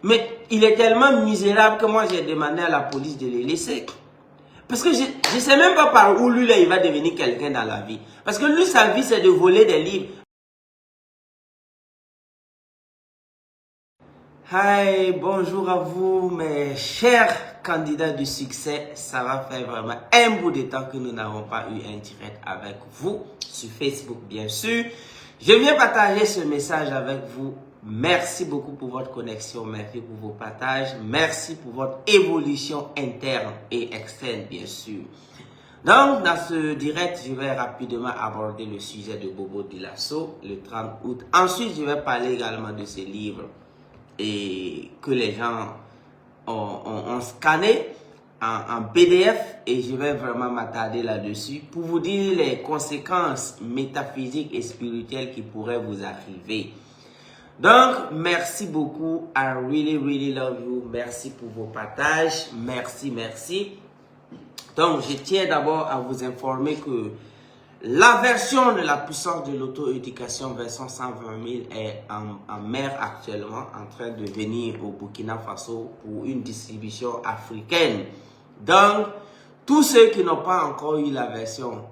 Mais il est tellement misérable que moi j'ai demandé à la police de les laisser. Parce que je ne sais même pas par où lui là il va devenir quelqu'un dans la vie. Parce que lui sa vie c'est de voler des livres. Hi, bonjour à vous mes chers candidats du succès. Ça va faire vraiment un bout de temps que nous n'avons pas eu un direct avec vous sur Facebook bien sûr. Je viens partager ce message avec vous. Merci beaucoup pour votre connexion, merci pour vos partages, merci pour votre évolution interne et externe bien sûr. Donc dans ce direct, je vais rapidement aborder le sujet de Bobo Dioulasso le 30 août. Ensuite, je vais parler également de ce livre et que les gens ont scanné en PDF et je vais vraiment m'attarder là-dessus pour vous dire les conséquences métaphysiques et spirituelles qui pourraient vous arriver. Donc, merci beaucoup. I really love you. Merci pour vos partages. Merci. Donc, je tiens d'abord à vous informer que la version de la puissance de l'auto-éducation version 120 000 est en mer actuellement, en train de venir au Burkina Faso pour une distribution africaine. Donc, tous ceux qui n'ont pas encore eu la version,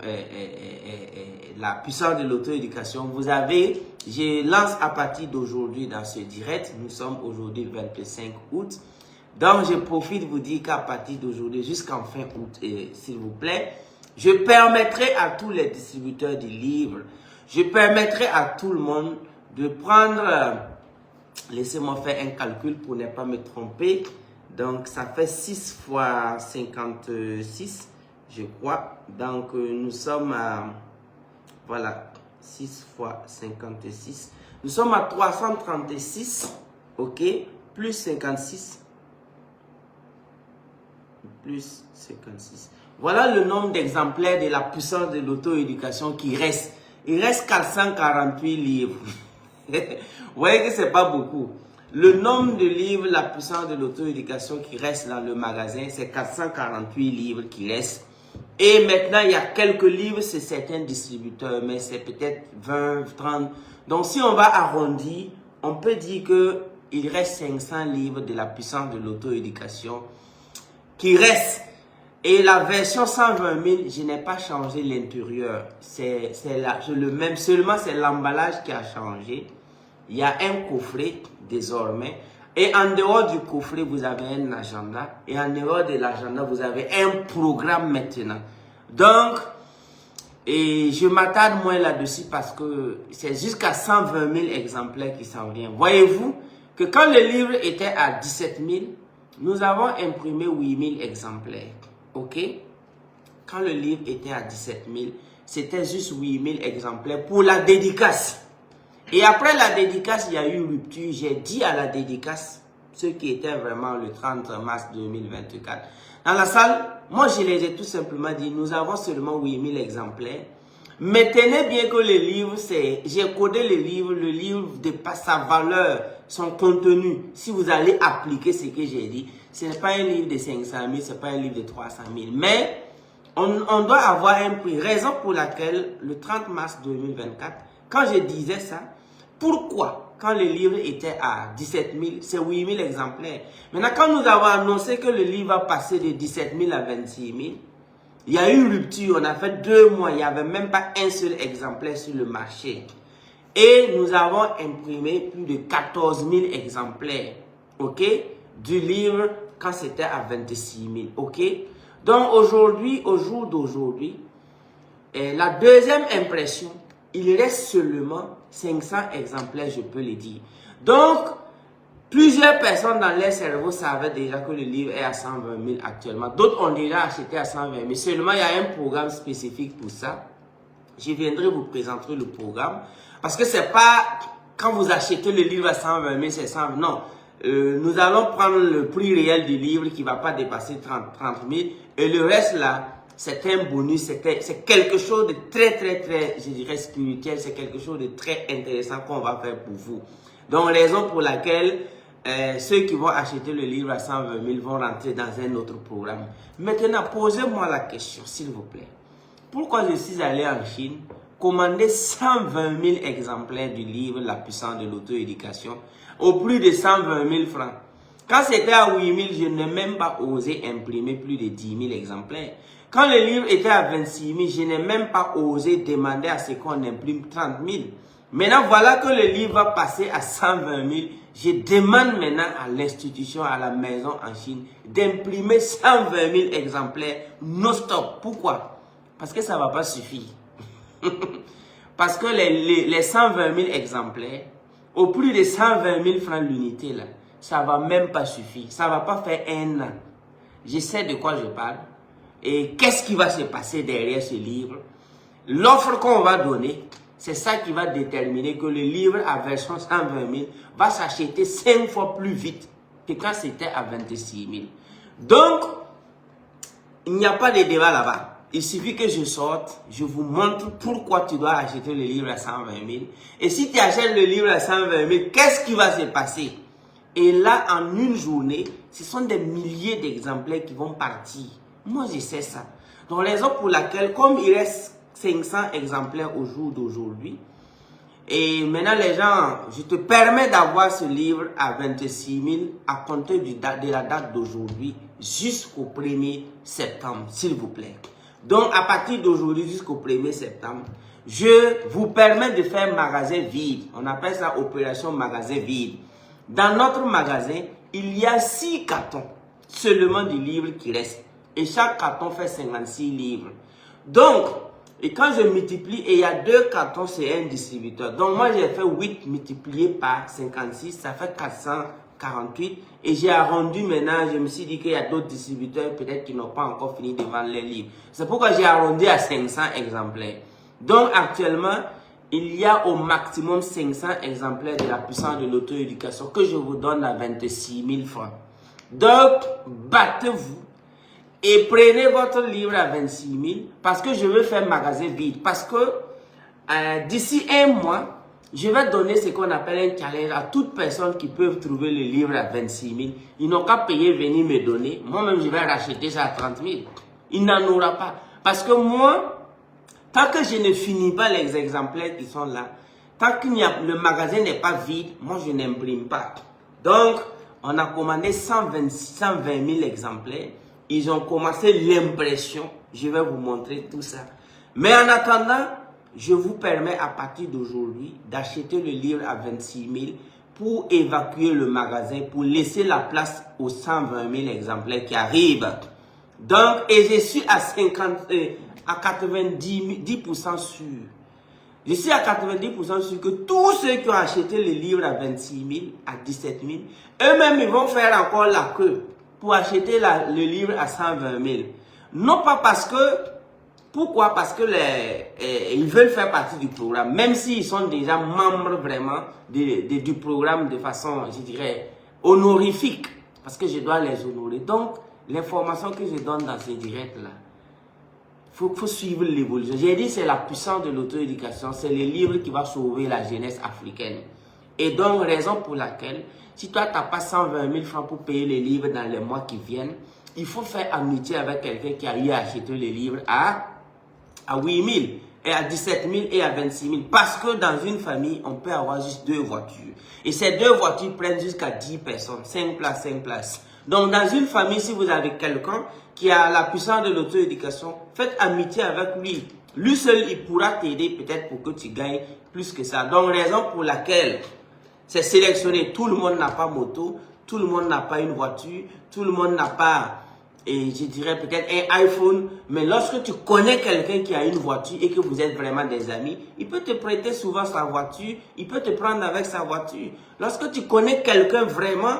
la puissance de l'auto-éducation, vous avez, je lance à partir d'aujourd'hui dans ce direct, nous sommes aujourd'hui le 25 août. Donc, je profite de vous dire qu'à partir d'aujourd'hui jusqu'en fin août, s'il vous plaît, je permettrai à tous les distributeurs de livres, je permettrai à tout le monde de prendre, laissez-moi faire un calcul pour ne pas me tromper. Donc, ça fait 6 fois 56, je crois. Donc, nous sommes à, voilà, 6 fois 56. Nous sommes à 336, ok, plus 56. Plus 56. Voilà le nombre d'exemplaires de la puissance de l'auto-éducation qui reste. Il reste 448 livres. Vous voyez que c'est pas beaucoup. Le nombre de livres, la puissance de l'auto-éducation qui reste dans le magasin, c'est 448 livres qui restent. Et maintenant, il y a quelques livres, c'est certains distributeurs, mais c'est peut-être 20, 30. Donc, si on va arrondir, on peut dire qu'il reste 500 livres de la puissance de l'auto-éducation qui reste. Et la version 120 000, je n'ai pas changé l'intérieur. C'est le même, seulement c'est l'emballage qui a changé. Il y a un coffret désormais. Et en dehors du coffret, vous avez un agenda. Et en dehors de l'agenda, vous avez un programme maintenant. Donc, et je m'attarde moins là-dessus parce que c'est jusqu'à 120 000 exemplaires qui s'en viennent. Voyez-vous que quand le livre était à 17 000, nous avons imprimé 8 000 exemplaires. Ok? Quand le livre était à 17 000, c'était juste 8 000 exemplaires pour la dédicace. Et après la dédicace, il y a eu rupture. J'ai dit à la dédicace, ceux qui étaient vraiment le 30 mars 2024. Dans la salle, moi je les ai tout simplement dit, nous avons seulement 8 000 exemplaires. Mais tenez bien que le livre, j'ai codé le livre dépasse sa valeur, son contenu. Si vous allez appliquer ce que j'ai dit, ce n'est pas un livre de 500 000, ce n'est pas un livre de 300 000. Mais on doit avoir un prix. Raison pour laquelle, le 30 mars 2024, quand je disais ça, pourquoi, quand le livre était à 17 000, c'est 8 000 exemplaires. Maintenant, quand nous avons annoncé que le livre va passer de 17 000 à 26 000, il y a eu rupture, on a fait 2 mois, il n'y avait même pas un seul exemplaire sur le marché. Et nous avons imprimé plus de 14 000 exemplaires, ok, du livre quand c'était à 26 000, ok. Donc aujourd'hui, au jour d'aujourd'hui, la deuxième impression, il reste seulement 500 exemplaires, je peux le dire. Donc, plusieurs personnes dans leur cerveau savaient déjà que le livre est à 120 000 actuellement. D'autres ont déjà acheté à 120 000. Seulement, il y a un programme spécifique pour ça. Je viendrai vous présenter le programme. Parce que c'est pas quand vous achetez le livre à 120 000, c'est 120 000. Non. Nous allons prendre le prix réel du livre qui ne va pas dépasser 30 000. Et le reste là, c'est un bonus. C'est quelque chose de très, je dirais, spirituel. C'est quelque chose de très intéressant qu'on va faire pour vous. Donc, raison pour laquelle ceux qui vont acheter le livre à 120 000 vont rentrer dans un autre programme. Maintenant, posez-moi la question, s'il vous plaît. Pourquoi je suis allé en Chine commander 120 000 exemplaires du livre La puissance de l'auto-éducation au prix de 120 000 francs? Quand c'était à 8 000, je n'ai même pas osé imprimer plus de 10 000 exemplaires. Quand le livre était à 26 000, je n'ai même pas osé demander à ce qu'on imprime 30 000. Maintenant, voilà que le livre va passer à 120 000. Je demande maintenant à l'institution, à la maison en Chine, d'imprimer 120 000 exemplaires non-stop. Pourquoi? Parce que ça ne va pas suffire. Parce que les 120 000 exemplaires, au plus de 120 000 francs l'unité, là, ça ne va même pas suffire. Ça ne va pas faire un an. Je sais de quoi je parle. Et qu'est-ce qui va se passer derrière ce livre? L'offre qu'on va donner, c'est ça qui va déterminer que le livre à version 120 000 va s'acheter 5 fois plus vite que quand c'était à 26 000. Donc, il n'y a pas de débat là-bas. Il suffit que je sorte, je vous montre pourquoi tu dois acheter le livre à 120 000. Et si tu achètes le livre à 120 000, qu'est-ce qui va se passer? Et là, en une journée, ce sont des milliers d'exemplaires qui vont partir. Moi, je sais ça. Donc, la raison pour laquelle, comme il reste 500 exemplaires au jour d'aujourd'hui, et maintenant les gens, je te permets d'avoir ce livre à 26 000 à compter de la date d'aujourd'hui jusqu'au 1er septembre, s'il vous plaît. Donc, à partir d'aujourd'hui jusqu'au 1er septembre, je vous permets de faire magasin vide. On appelle ça opération magasin vide. Dans notre magasin, il y a 6 cartons seulement du livre qui reste. Et chaque carton fait 56 livres. Donc, et quand je multiplie, et il y a 2 cartons, c'est un distributeur. Donc, moi, j'ai fait 8 multiplié par 56, ça fait 448. Et j'ai arrondi maintenant, je me suis dit qu'il y a d'autres distributeurs, peut-être qui n'ont pas encore fini de vendre les livres. C'est pourquoi j'ai arrondi à 500 exemplaires. Donc, actuellement, il y a au maximum 500 exemplaires de la puissance de l'auto-éducation que je vous donne à 26 000 francs. Donc, battez-vous. Et prenez votre livre à 26 000 parce que je veux faire magasin vide. Parce que d'ici un mois, je vais donner ce qu'on appelle un challenge à toute personne qui peut trouver le livre à 26 000. Ils n'ont qu'à payer, venir me donner. Moi-même, je vais racheter ça à 30 000. Il n'en aura pas. Parce que moi, tant que je ne finis pas les exemplaires qui sont là, tant que le magasin n'est pas vide, moi, je n'imprime pas. Donc, on a commandé 120 000 exemplaires. Ils ont commencé l'impression. Je vais vous montrer tout ça. Mais en attendant, je vous permets à partir d'aujourd'hui d'acheter le livre à 26 000 pour évacuer le magasin, pour laisser la place aux 120 000 exemplaires qui arrivent. Donc, et je suis à 90% sûr. Je suis à 90% sûr que tous ceux qui ont acheté le livre à 26 000, à 17 000, eux-mêmes, ils vont faire encore la queue pour acheter le livre à 120 000. Non pas parce que... Pourquoi? Parce que ils veulent faire partie du programme, même s'ils sont déjà membres vraiment du programme de façon, je dirais, honorifique. Parce que je dois les honorer. Donc, l'information que je donne dans ces directs-là, il faut suivre l'évolution. J'ai dit c'est la puissance de l'auto-éducation, c'est le livre qui va sauver la jeunesse africaine. Et donc, raison pour laquelle, si toi, tu n'as pas 120 000 francs pour payer les livres dans les mois qui viennent, il faut faire amitié avec quelqu'un qui a eu à acheter les livres à 8 000, et à 17 000 et à 26 000. Parce que dans une famille, on peut avoir juste 2 voitures. Et ces 2 voitures prennent jusqu'à 10 personnes, 5 places, 5 places. Donc dans une famille, si vous avez quelqu'un qui a la puissance de l'auto-éducation, faites amitié avec lui. Lui seul, il pourra t'aider peut-être pour que tu gagnes plus que ça. Donc raison pour laquelle c'est sélectionné. Tout le monde n'a pas moto, tout le monde n'a pas une voiture, tout le monde n'a pas... Et je dirais peut-être un iPhone, mais lorsque tu connais quelqu'un qui a une voiture et que vous êtes vraiment des amis, il peut te prêter souvent sa voiture, il peut te prendre avec sa voiture. Lorsque tu connais quelqu'un vraiment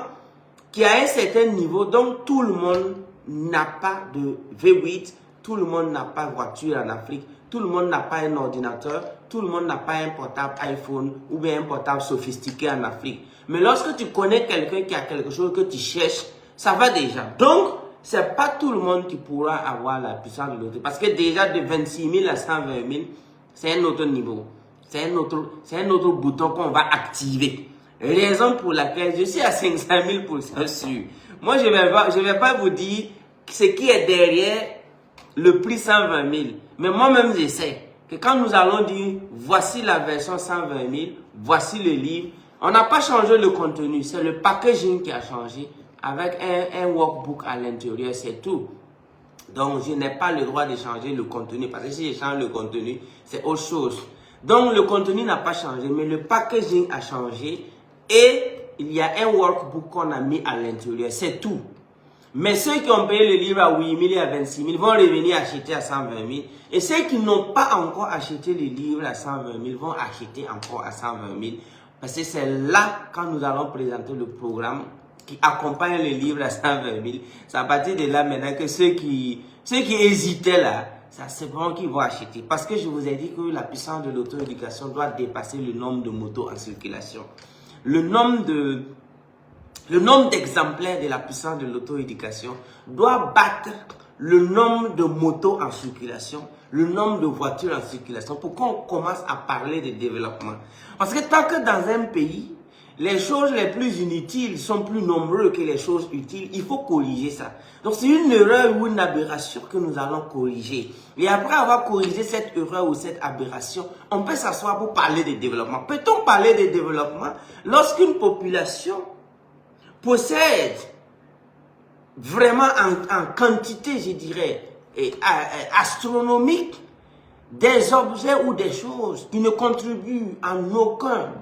qui a un certain niveau, donc tout le monde n'a pas de V8, tout le monde n'a pas de voiture en Afrique, tout le monde n'a pas un ordinateur, tout le monde n'a pas un portable iPhone ou bien un portable sophistiqué en Afrique. Mais lorsque tu connais quelqu'un qui a quelque chose que tu cherches, ça va déjà. Donc, c'est pas tout le monde qui pourra avoir la puissance de l'auto. Parce que déjà de 26 000 à 120 000, c'est un autre niveau. C'est un autre bouton qu'on va activer. Raison pour laquelle je suis à 500 000% sûr. Moi, je vais pas vous dire ce qui est derrière le prix 120 000. Mais moi-même, je sais que quand nous allons dire, voici la version 120 000, voici le livre, on n'a pas changé le contenu. C'est le packaging qui a changé. avec un workbook à l'intérieur, c'est tout. Donc, je n'ai pas le droit de changer le contenu, parce que si je change le contenu, c'est autre chose. Donc, le contenu n'a pas changé, mais le packaging a changé et il y a un workbook qu'on a mis à l'intérieur, c'est tout. Mais ceux qui ont payé le livre à 8 000 et à 26 000 vont revenir acheter à 120 000. Et ceux qui n'ont pas encore acheté le livre à 120 000 vont acheter encore à 120 000. Parce que c'est là, quand nous allons présenter le programme qui accompagne le livre à 120 000, c'est à partir de là maintenant que ceux qui hésitaient là, c'est bon qu'ils vont acheter. Parce que je vous ai dit que la puissance de l'auto-éducation doit dépasser le nombre de motos en circulation. Le nombre d'exemplaires de la puissance de l'auto-éducation doit battre le nombre de motos en circulation, le nombre de voitures en circulation, pour qu'on commence à parler de développement. Parce que tant que dans un pays, les choses les plus inutiles sont plus nombreuses que les choses utiles, il faut corriger ça. Donc c'est une erreur ou une aberration que nous allons corriger. Et après avoir corrigé cette erreur ou cette aberration, on peut s'asseoir pour parler de développement. Peut-on parler de développement lorsqu'une population possède vraiment en quantité, je dirais, astronomique, des objets ou des choses qui ne contribuent en aucune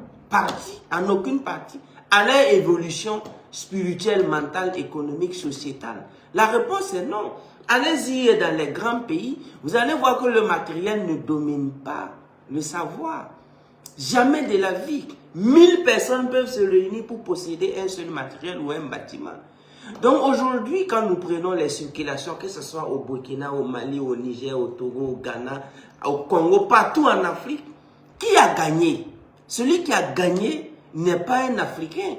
partie à leur évolution spirituelle, mentale, économique, sociétale? La réponse est non. Allez-y dans les grands pays, vous allez voir que le matériel ne domine pas le savoir. Jamais de la vie. 1000 personnes peuvent se réunir pour posséder un seul matériel ou un bâtiment. Donc aujourd'hui, quand nous prenons les circulations, que ce soit au Burkina, au Mali, au Niger, au Togo, au Ghana, au Congo, partout en Afrique, qui a gagné? Celui qui a gagné n'est pas un Africain.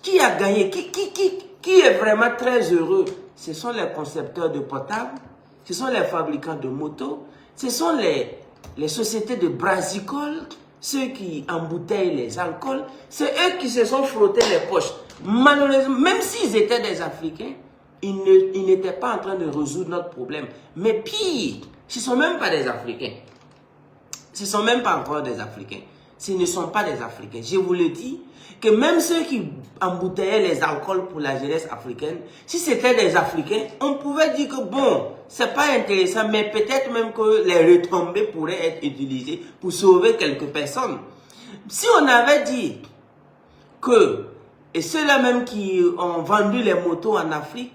Qui a gagné? Qui est vraiment très heureux? Ce sont les concepteurs de portables, ce sont les fabricants de motos, ce sont les sociétés de brassicole, ceux qui embouteillent les alcools, c'est eux qui se sont frottés les poches. Malheureusement, même s'ils étaient des Africains, ils n'étaient pas en train de résoudre notre problème. Mais pire, ce ne sont même pas des Africains. Ce ne sont même pas encore des Africains. Ce ne sont pas des Africains. Je vous le dis, que même ceux qui emboutteillaient les alcools pour la jeunesse africaine, si c'était des Africains, on pouvait dire que bon, c'est pas intéressant, mais peut-être même que les retombées pourraient être utilisées pour sauver quelques personnes. Si on avait dit que, et ceux-là même qui ont vendu les motos en Afrique,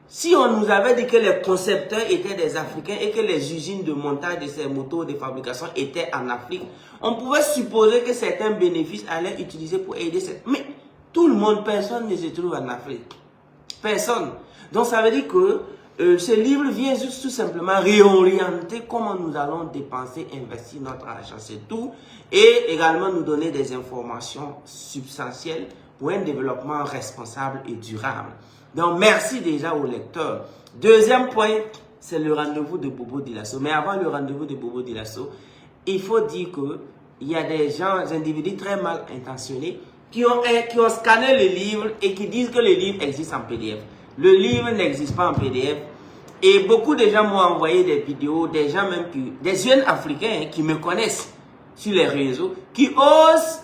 si on nous avait dit que les concepteurs étaient des Africains et que les usines de montage de ces motos de fabrication étaient en Afrique, on pouvait supposer que certains bénéfices allaient utiliser pour aider cette... Mais tout le monde, personne ne se trouve en Afrique. Personne. Donc ça veut dire que ce livre vient juste tout simplement réorienter comment nous allons dépenser, investir notre argent, c'est tout. Et également nous donner des informations substantielles pour un développement responsable et durable. Donc, merci déjà aux lecteurs. Deuxième point, c'est le rendez-vous de Bobo Dioulasso. Mais avant le rendez-vous de Bobo Dioulasso, il faut dire qu'il y a des individus très mal intentionnés qui ont scanné le livre et qui disent que le livre existe en PDF. Le livre n'existe pas en PDF. Et beaucoup de gens m'ont envoyé des vidéos, des gens même des jeunes africains qui me connaissent sur les réseaux, qui osent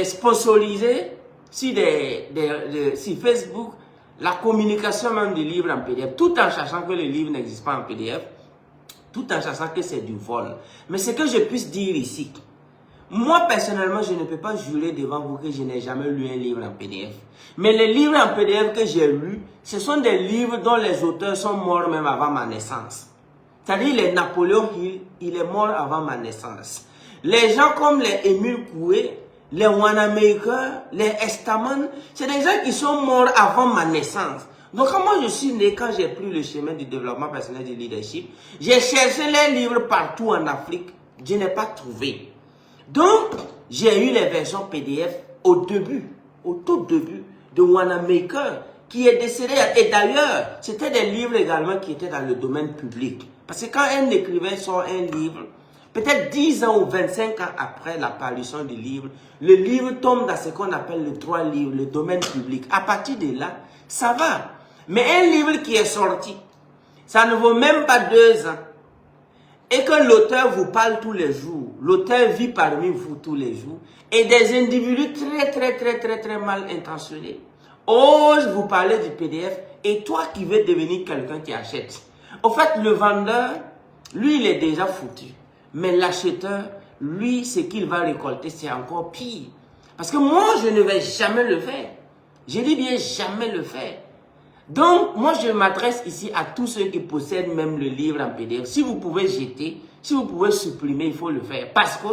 sponsoriser sur Facebook la communication même du livre en PDF, tout en sachant que le livre n'existe pas en PDF, tout en sachant que c'est du vol. Mais ce que je puisse dire ici, moi personnellement, je ne peux pas jurer devant vous que je n'ai jamais lu un livre en PDF. Mais les livres en PDF que j'ai lus, ce sont des livres dont les auteurs sont morts même avant ma naissance. C'est-à-dire les Napoléon Hill, il est mort avant ma naissance. Les gens comme les Émile Coué, les Wanamaker, les Estaman, c'est des gens qui sont morts avant ma naissance. Donc, quand moi je suis né, quand j'ai pris le chemin du développement personnel du leadership, j'ai cherché les livres partout en Afrique, je n'ai pas trouvé. Donc, j'ai eu les versions PDF au tout début, de Wanamaker, qui est décédé. Et d'ailleurs, c'était des livres également qui étaient dans le domaine public. Parce que quand un écrivain sort un livre, peut-être 10 ans ou 25 ans après la parution du livre, le livre tombe dans ce qu'on appelle le droit libre, le domaine public. À partir de là, ça va. Mais un livre qui est sorti, ça ne vaut même pas 2 ans. Et que l'auteur vous parle tous les jours, l'auteur vit parmi vous tous les jours, et des individus très mal intentionnés ose vous parler du PDF et toi qui veux devenir quelqu'un qui achète. Au fait, le vendeur, lui, il est déjà foutu. Mais l'acheteur, lui, ce qu'il va récolter, c'est encore pire. Parce que moi, je ne vais jamais le faire. Je dis bien jamais le faire. Donc, moi, je m'adresse ici à tous ceux qui possèdent même le livre en PDF. Si vous pouvez jeter, si vous pouvez supprimer, il faut le faire. Parce que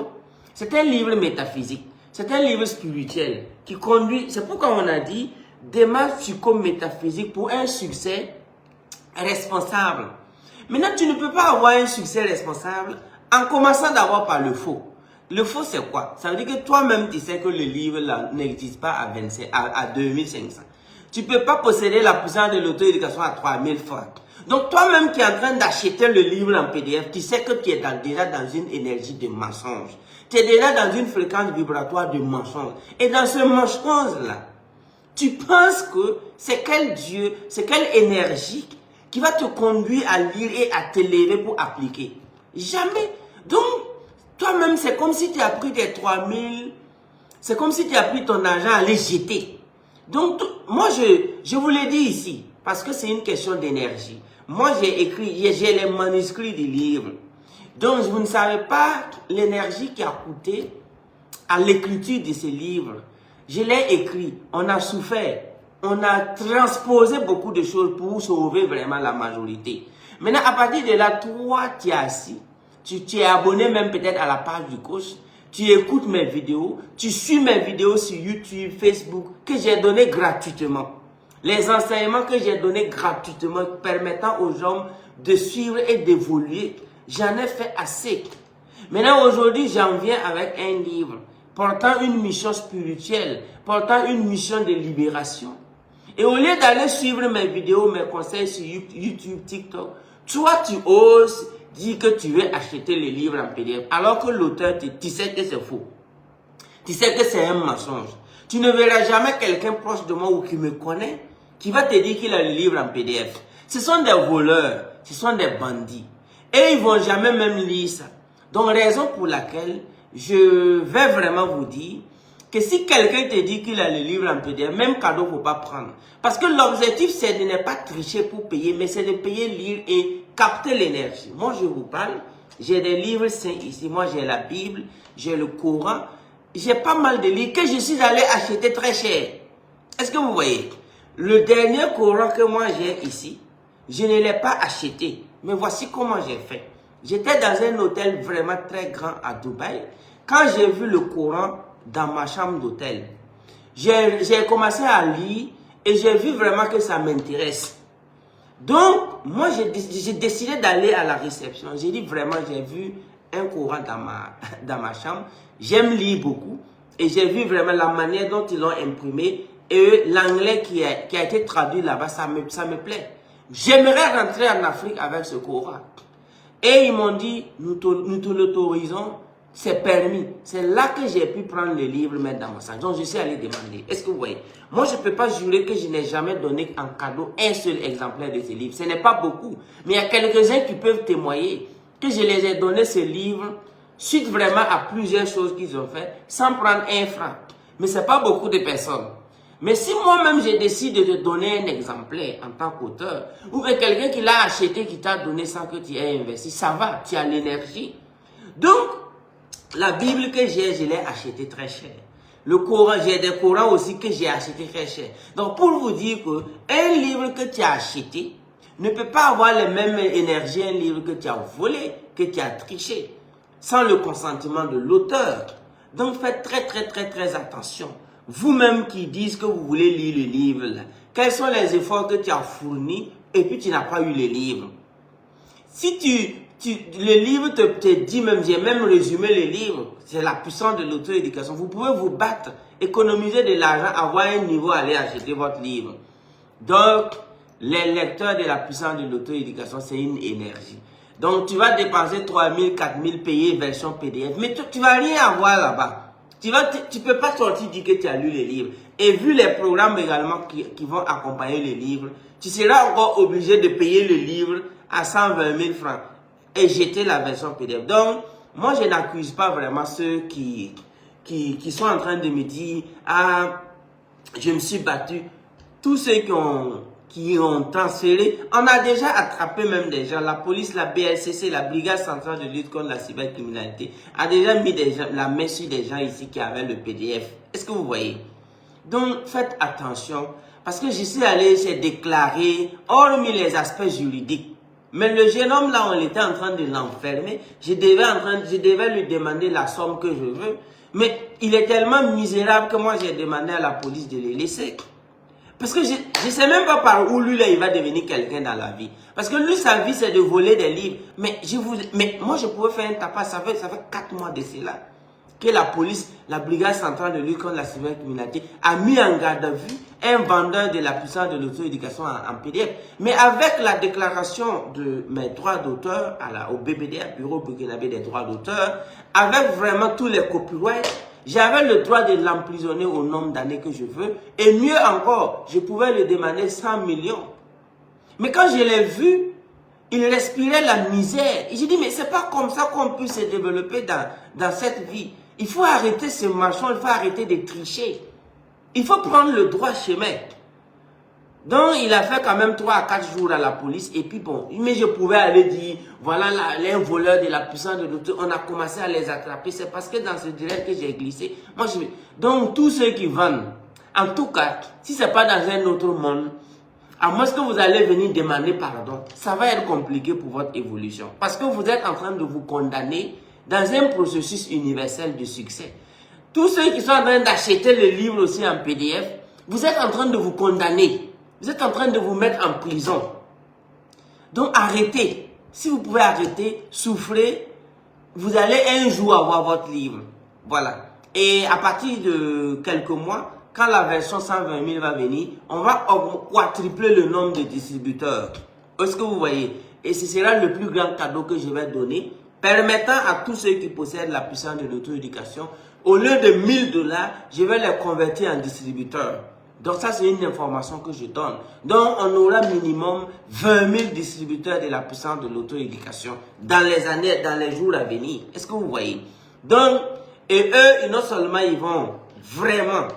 c'est un livre métaphysique. C'est un livre spirituel qui conduit... C'est pourquoi on a dit démarche psychométaphysique pour un succès responsable. Maintenant, tu ne peux pas avoir un succès responsable en commençant d'abord par le faux. Le faux, c'est quoi? Ça veut dire que toi-même, tu sais que le livre n'existe pas à 2500. Tu ne peux pas posséder la puissance de l'auto-éducation à 3000 francs. Donc, toi-même qui es en train d'acheter le livre en PDF, tu sais que tu es déjà dans une énergie de mensonge. Tu es déjà dans une fréquence vibratoire de mensonge. Et dans ce mensonge-là, tu penses que c'est quel Dieu, c'est quelle énergie qui va te conduire à lire et à t'élever pour appliquer. Jamais. Donc, toi-même, c'est comme si tu as pris tes 3000, c'est comme si tu as pris ton argent à les jeter. Donc, moi, je vous l'ai dit ici, parce que c'est une question d'énergie. Moi, j'ai écrit, j'ai les manuscrits des livres. Donc, vous ne savez pas l'énergie qui a coûté à l'écriture de ces livres. Je l'ai écrit, on a souffert, on a transposé beaucoup de choses pour sauver vraiment la majorité. Maintenant, à partir de là, toi, tu es assis, tu es abonné même peut-être à la page du coach, tu écoutes mes vidéos, tu suis mes vidéos sur YouTube, Facebook, que j'ai donné gratuitement. Les enseignements que j'ai donnés gratuitement permettant aux gens de suivre et d'évoluer, j'en ai fait assez. Maintenant, aujourd'hui, j'en viens avec un livre portant une mission spirituelle, portant une mission de libération. Et au lieu d'aller suivre mes vidéos, mes conseils sur YouTube, TikTok, toi, tu oses dire que tu veux acheter le livre en PDF, alors que l'auteur, tu sais que c'est faux. Tu sais que c'est un mensonge. Tu ne verras jamais quelqu'un proche de moi ou qui me connaît, qui va te dire qu'il a le livre en PDF. Ce sont des voleurs, ce sont des bandits. Et ils ne vont jamais même lire ça. Donc, raison pour laquelle je vais vraiment vous dire que si quelqu'un te dit qu'il a le livre en PDF, même cadeau, il ne faut pas prendre. Parce que l'objectif, c'est de ne pas tricher pour payer, mais c'est de payer, lire et capter l'énergie. Moi, je vous parle, j'ai des livres saints ici. Moi, j'ai la Bible, j'ai le Coran. J'ai pas mal de livres que je suis allé acheter très cher. Est-ce que vous voyez? Le dernier Coran que moi j'ai ici, je ne l'ai pas acheté. Mais voici comment j'ai fait. J'étais dans un hôtel vraiment très grand à Dubaï. Quand j'ai vu le Coran dans ma chambre d'hôtel, j'ai commencé à lire et j'ai vu vraiment que ça m'intéresse. Donc, moi, j'ai décidé d'aller à la réception. J'ai dit vraiment, j'ai vu un Coran dans ma chambre. J'aime lire beaucoup. Et j'ai vu vraiment la manière dont ils l'ont imprimé. Et l'anglais qui a été traduit là-bas, ça me plaît. J'aimerais rentrer en Afrique avec ce Coran. Et ils m'ont dit, nous te l'autorisons, c'est permis. C'est là que j'ai pu prendre le livre, mettre dans mon sac. Donc, je suis allé demander. Est-ce que vous voyez? Moi, je ne peux pas jurer que je n'ai jamais donné en cadeau un seul exemplaire de ce livre. Ce n'est pas beaucoup. Mais il y a quelques-uns qui peuvent témoigner que je les ai donné ce livre suite vraiment à plusieurs choses qu'ils ont fait sans prendre un franc. Mais ce n'est pas beaucoup de personnes. Mais si moi-même je décide de te donner un exemplaire en tant qu'auteur, ou que quelqu'un qui l'a acheté, qui t'a donné sans que tu aies investi, ça va, tu as l'énergie. Donc, la Bible que j'ai, je l'ai acheté très cher. Le Coran, j'ai des Corans aussi que j'ai acheté très cher. Donc, pour vous dire que un livre que tu as acheté ne peut pas avoir les mêmes énergies, un livre que tu as volé, que tu as triché, sans le consentement de l'auteur. Donc, faites très attention. Vous-même qui dites que vous voulez lire le livre, là, quels sont les efforts que tu as fournis et puis tu n'as pas eu le livre? Si le livre te dit même, j'ai même résumé le livre, c'est la puissance de l'auto-éducation. Vous pouvez vous battre, économiser de l'argent, avoir un niveau, aller acheter votre livre. Donc, les lecteurs de la puissance de l'auto-éducation, c'est une énergie. Donc, tu vas dépenser 3000, 4000, payer version PDF, mais tu ne vas rien avoir là-bas. Tu ne peux pas sortir dire que tu as lu les livres. Et vu les programmes également qui vont accompagner les livres, tu seras encore obligé de payer le livre à 120 000 francs et jeter la version PDF. Donc, moi, je n'accuse pas vraiment ceux qui sont en train de me dire « Ah, je me suis battu ». tous ceux qui ont transféré, on a déjà attrapé même des gens. La police, la BLCC, la Brigade Centrale de lutte contre la cybercriminalité, a déjà mis la main sur des gens ici qui avaient le PDF. Est-ce que vous voyez? Donc, faites attention, parce que je suis allé se déclarer, hormis les aspects juridiques. Mais le jeune homme là, on était en train de l'enfermer. Je devais lui demander la somme que je veux. Mais il est tellement misérable que moi, j'ai demandé à la police de le laisser. Parce que je ne sais même pas par où lui, là, il va devenir quelqu'un dans la vie. Parce que lui, sa vie, c'est de voler des livres. Mais moi, je pouvais faire un tapas. Ça fait 4 mois de cela que la police, la Brigade Centrale de lutte contre la cybercriminalité, a mis en garde à vue un vendeur de la puissance de l'auto-éducation en PDF. Mais avec la déclaration de mes droits d'auteur au BBDA, Bureau burkinabé des droits d'auteur, avec vraiment tous les copyrights, j'avais le droit de l'emprisonner au nombre d'années que je veux. Et mieux encore, je pouvais lui demander 100 millions. Mais quand je l'ai vu, il respirait la misère. Et j'ai dit, mais c'est pas comme ça qu'on peut se développer dans cette vie. Il faut arrêter ce marchand, il faut arrêter de tricher. Il faut prendre le droit chemin. Donc, il a fait quand même 3 à 4 jours à la police. Et puis bon, mais je pouvais aller dire, voilà les voleurs de la puissance de l'auto. On a commencé à les attraper. C'est parce que dans ce direct que j'ai glissé. Donc, tous ceux qui vendent, en tout cas, si ce n'est pas dans un autre monde, à moins que vous allez venir demander pardon, ça va être compliqué pour votre évolution. Parce que vous êtes en train de vous condamner dans un processus universel de succès. Tous ceux qui sont en train d'acheter le livre aussi en PDF, vous êtes en train de vous condamner. Vous êtes en train de vous mettre en prison. Donc arrêtez. Si vous pouvez arrêter, souffrez, vous allez un jour avoir votre livre. Voilà. Et à partir de quelques mois, quand la version 120 000 va venir, on va quadrupler le nombre de distributeurs. Est-ce que vous voyez? Et ce sera le plus grand cadeau que je vais donner, permettant à tous ceux qui possèdent la puissance de l'auto-éducation, au lieu de 1000 $, je vais les convertir en distributeurs. Donc ça, c'est une information que je donne. Donc on aura minimum 20 000 distributeurs de la puissance de l'auto-éducation dans les jours à venir. Est-ce que vous voyez? Donc, et eux, non seulement ils vont vraiment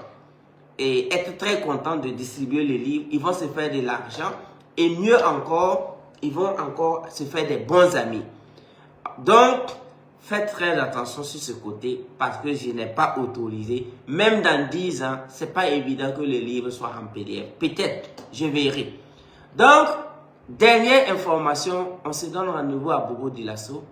être très contents de distribuer les livres, ils vont se faire de l'argent et mieux encore, ils vont encore se faire des bons amis. Donc, faites très attention sur ce côté parce que je n'ai pas autorisé. Même dans 10 ans, ce n'est pas évident que les livres soient en PDF. Peut-être, je verrai. Donc, dernière information, on se donne rendez-vous à Bobo Dioulasso,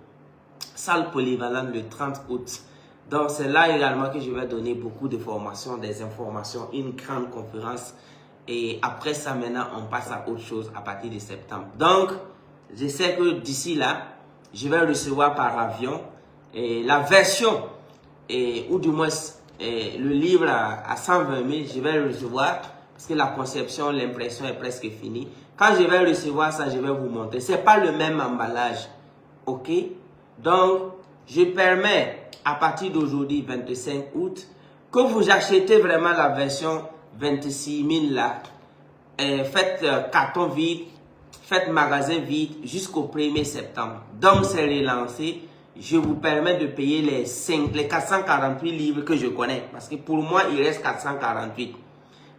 salle polyvalente le 30 août. Donc, c'est là également que je vais donner beaucoup de formations, des informations, une grande conférence. Et après ça, maintenant, on passe à autre chose à partir de septembre. Donc, je sais que d'ici là, je vais recevoir par avion la version, ou du moins le livre à 120 000, je vais le recevoir parce que la conception, l'impression est presque finie. Quand je vais recevoir ça, je vais vous montrer. Ce n'est pas le même emballage. OK? Donc, je permets à partir d'aujourd'hui, 25 août, que vous achetez vraiment la version 26 000 là. Faites carton vide, faites magasin vide jusqu'au 1er septembre. Donc, c'est relancé. Je vous permets de payer les 448 livres que je connais. Parce que pour moi, il reste 448.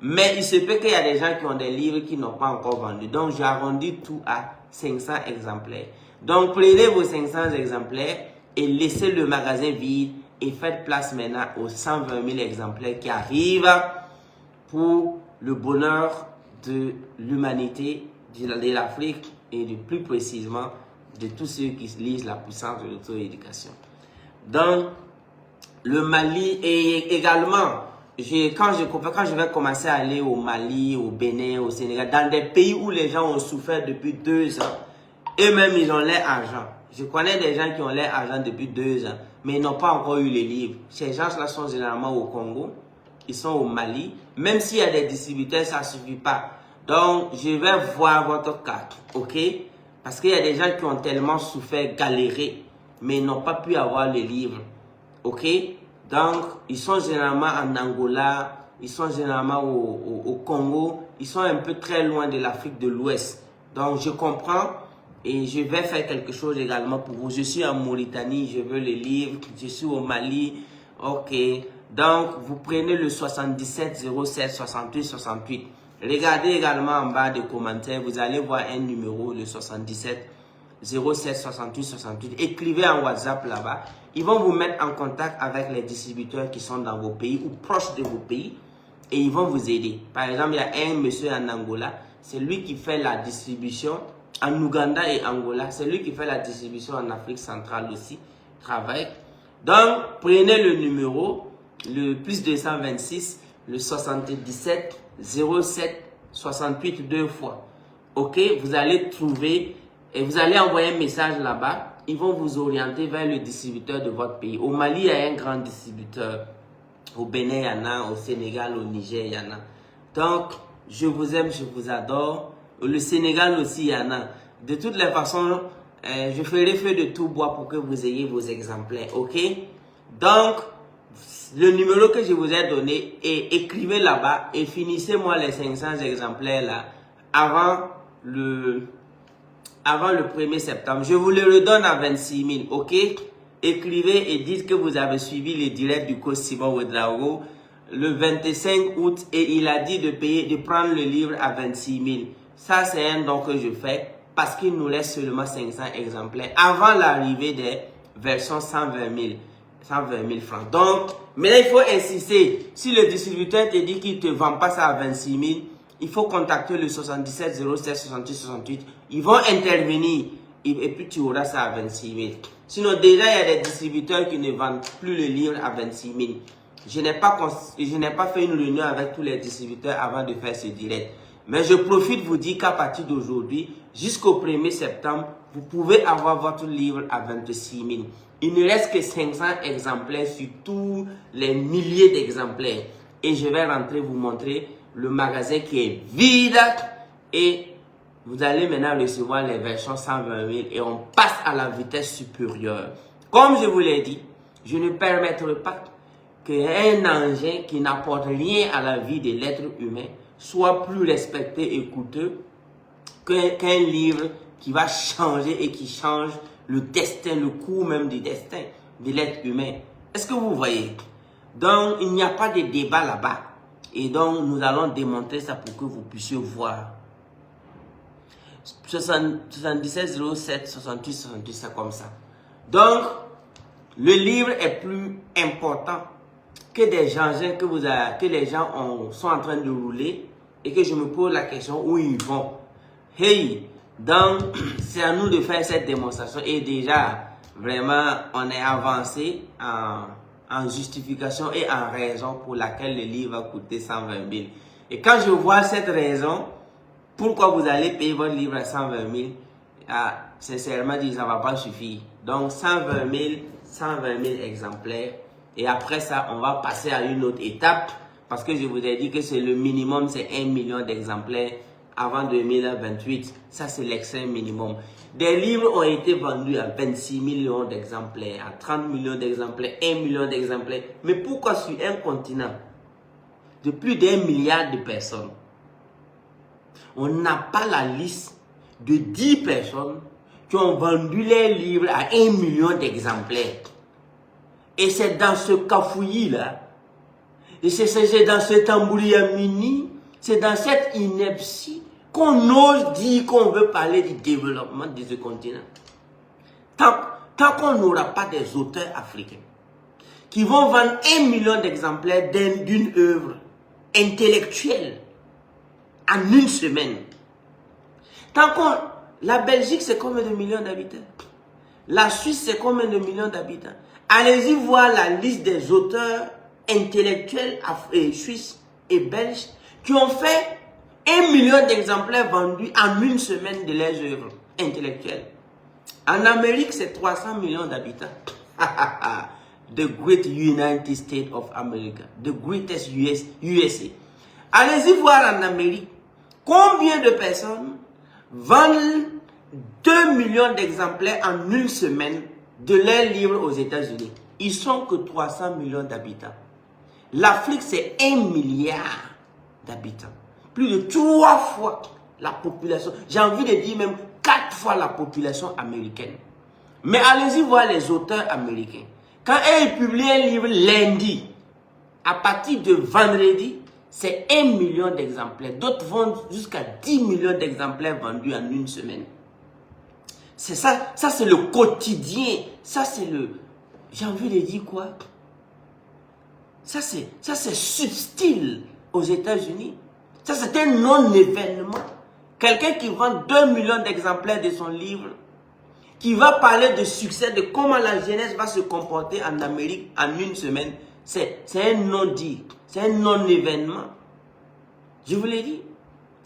Mais il se peut qu'il y a des gens qui ont des livres qui n'ont pas encore vendu. Donc, j'ai arrondi tout à 500 exemplaires. Donc, prenez vos 500 exemplaires et laissez le magasin vide et faites place maintenant aux 120 000 exemplaires qui arrivent pour le bonheur de l'humanité, de l'Afrique et de plus précisément de tous ceux qui lisent la puissance de l'auto-éducation. Donc, le Mali et également, quand je vais commencer à aller au Mali, au Bénin, au Sénégal, dans des pays où les gens ont souffert depuis 2 ans, eux-mêmes ils ont leur argent. Je connais des gens qui ont leur argent depuis 2 ans, mais ils n'ont pas encore eu les livres. Ces gens-là sont généralement au Congo, ils sont au Mali. Même s'il y a des distributeurs, ça ne suffit pas. Donc, je vais voir votre carte, ok? Parce qu'il y a des gens qui ont tellement souffert, galéré, mais ils n'ont pas pu avoir les livres, ok? Donc, ils sont généralement en Angola, ils sont généralement au Congo, ils sont un peu très loin de l'Afrique de l'Ouest. Donc, je comprends et je vais faire quelque chose également pour vous. Je suis en Mauritanie, je veux les livres, je suis au Mali, ok? Donc, vous prenez le 77 07 68 68. Regardez également en bas des commentaires, vous allez voir un numéro, le 77 07 68 68. Écrivez en WhatsApp là-bas. Ils vont vous mettre en contact avec les distributeurs qui sont dans vos pays ou proches de vos pays et ils vont vous aider. Par exemple, il y a un monsieur en Angola, c'est lui qui fait la distribution en Ouganda et Angola. C'est lui qui fait la distribution en Afrique centrale aussi. Travaille. Donc, prenez le numéro, le plus 226, le 77 07 68 deux fois. Ok, vous allez trouver et vous allez envoyer un message là-bas. Ils vont vous orienter vers le distributeur de votre pays. Au Mali, il y a un grand distributeur. Au Bénin, il y en a. Au Sénégal, au Niger, il y en a. Donc, je vous aime, je vous adore. Le Sénégal aussi, il y en a. De toutes les façons, je ferai feu de tout bois pour que vous ayez vos exemplaires. Ok? Donc, le numéro que je vous ai donné, écrivez là-bas et finissez-moi les 500 exemplaires là avant le 1er septembre. Je vous le redonne à 26 000, ok? Écrivez et dites que vous avez suivi les directs du coach Simon Ouedraogo le 25 août et il a dit de prendre le livre à 26 000. Ça, c'est un don que je fais parce qu'il nous laisse seulement 500 exemplaires avant l'arrivée des versions 120 000 francs. Donc, mais là, il faut insister. Si le distributeur te dit qu'il ne te vend pas ça à 26 000, il faut contacter le 77 07 68 68. Ils vont intervenir et puis tu auras ça à 26 000. Sinon, déjà, il y a des distributeurs qui ne vendent plus le livre à 26 000. Je n'ai pas fait une réunion avec tous les distributeurs avant de faire ce direct. Mais je profite de vous dire qu'à partir d'aujourd'hui, jusqu'au 1er septembre, vous pouvez avoir votre livre à 26 000. Il ne reste que 500 exemplaires sur tous les milliers d'exemplaires. Et je vais rentrer vous montrer le magasin qui est vide. Et vous allez maintenant recevoir les versions 120 000 et on passe à la vitesse supérieure. Comme je vous l'ai dit, je ne permettrai pas qu'un engin qui n'apporte rien à la vie de l'être humain soit plus respecté et coûteux qu'un livre qui va changer et qui change le destin, le cours même du destin de l'être humain. Est-ce que vous voyez? Donc, il n'y a pas de débat là-bas. Et donc, nous allons démontrer ça pour que vous puissiez voir. 77 07 68 68, c'est comme ça. Donc, le livre est plus important que des engins que les gens sont en train de rouler et que je me pose la question où ils vont. Hey, donc c'est à nous de faire cette démonstration et déjà vraiment on est avancé en justification et en raison pour laquelle le livre va coûter 120 000. Et quand je vois cette raison, pourquoi vous allez payer votre livre à 120 000, sincèrement dit, ça ne va pas suffire. Donc 120 000 exemplaires. Et après ça, on va passer à une autre étape. Parce que je vous ai dit que c'est le minimum, c'est 1 million d'exemplaires avant 2028. Ça, c'est l'extrême minimum. Des livres ont été vendus à 26 millions d'exemplaires, à 30 millions d'exemplaires, 1 million d'exemplaires. Mais pourquoi sur un continent de plus d'1 milliard de personnes, on n'a pas la liste de 10 personnes qui ont vendu les livres à 1 million d'exemplaires? Et c'est dans ce cafouillis-là, et c'est dans ce tambourillamini, c'est dans cette ineptie qu'on ose dire qu'on veut parler du développement de ce continent. Tant qu'on n'aura pas des auteurs africains qui vont vendre 1 million d'exemplaires d'une œuvre intellectuelle en une semaine. La Belgique, c'est combien de millions d'habitants? La Suisse, c'est combien de millions d'habitants? Allez-y voir la liste des auteurs intellectuels suisses et belges qui ont fait 1 million d'exemplaires vendus en une semaine de leurs œuvres intellectuelles. En Amérique, c'est 300 millions d'habitants. The Great United States of America. The greatest USA. Allez-y voir en Amérique combien de personnes vendent 2 millions d'exemplaires en une semaine de leurs livres aux États-Unis. Ils sont que 300 millions d'habitants. L'Afrique, c'est 1 milliard d'habitants. Plus de 3 fois la population. J'ai envie de dire même 4 fois la population américaine. Mais allez-y voir les auteurs américains. Quand ils publient un livre lundi, à partir de vendredi, c'est 1 million d'exemplaires. D'autres vendent jusqu'à 10 millions d'exemplaires vendus en une semaine. C'est ça, ça c'est le quotidien. Ça c'est le, j'ai envie de dire quoi? Ça c'est subtil aux États-Unis. Ça c'est un non-événement. Quelqu'un qui vend 2 millions d'exemplaires de son livre, qui va parler de succès, de comment la jeunesse va se comporter en Amérique en une semaine, c'est un non-dit, c'est un non-événement. Je vous l'ai dit,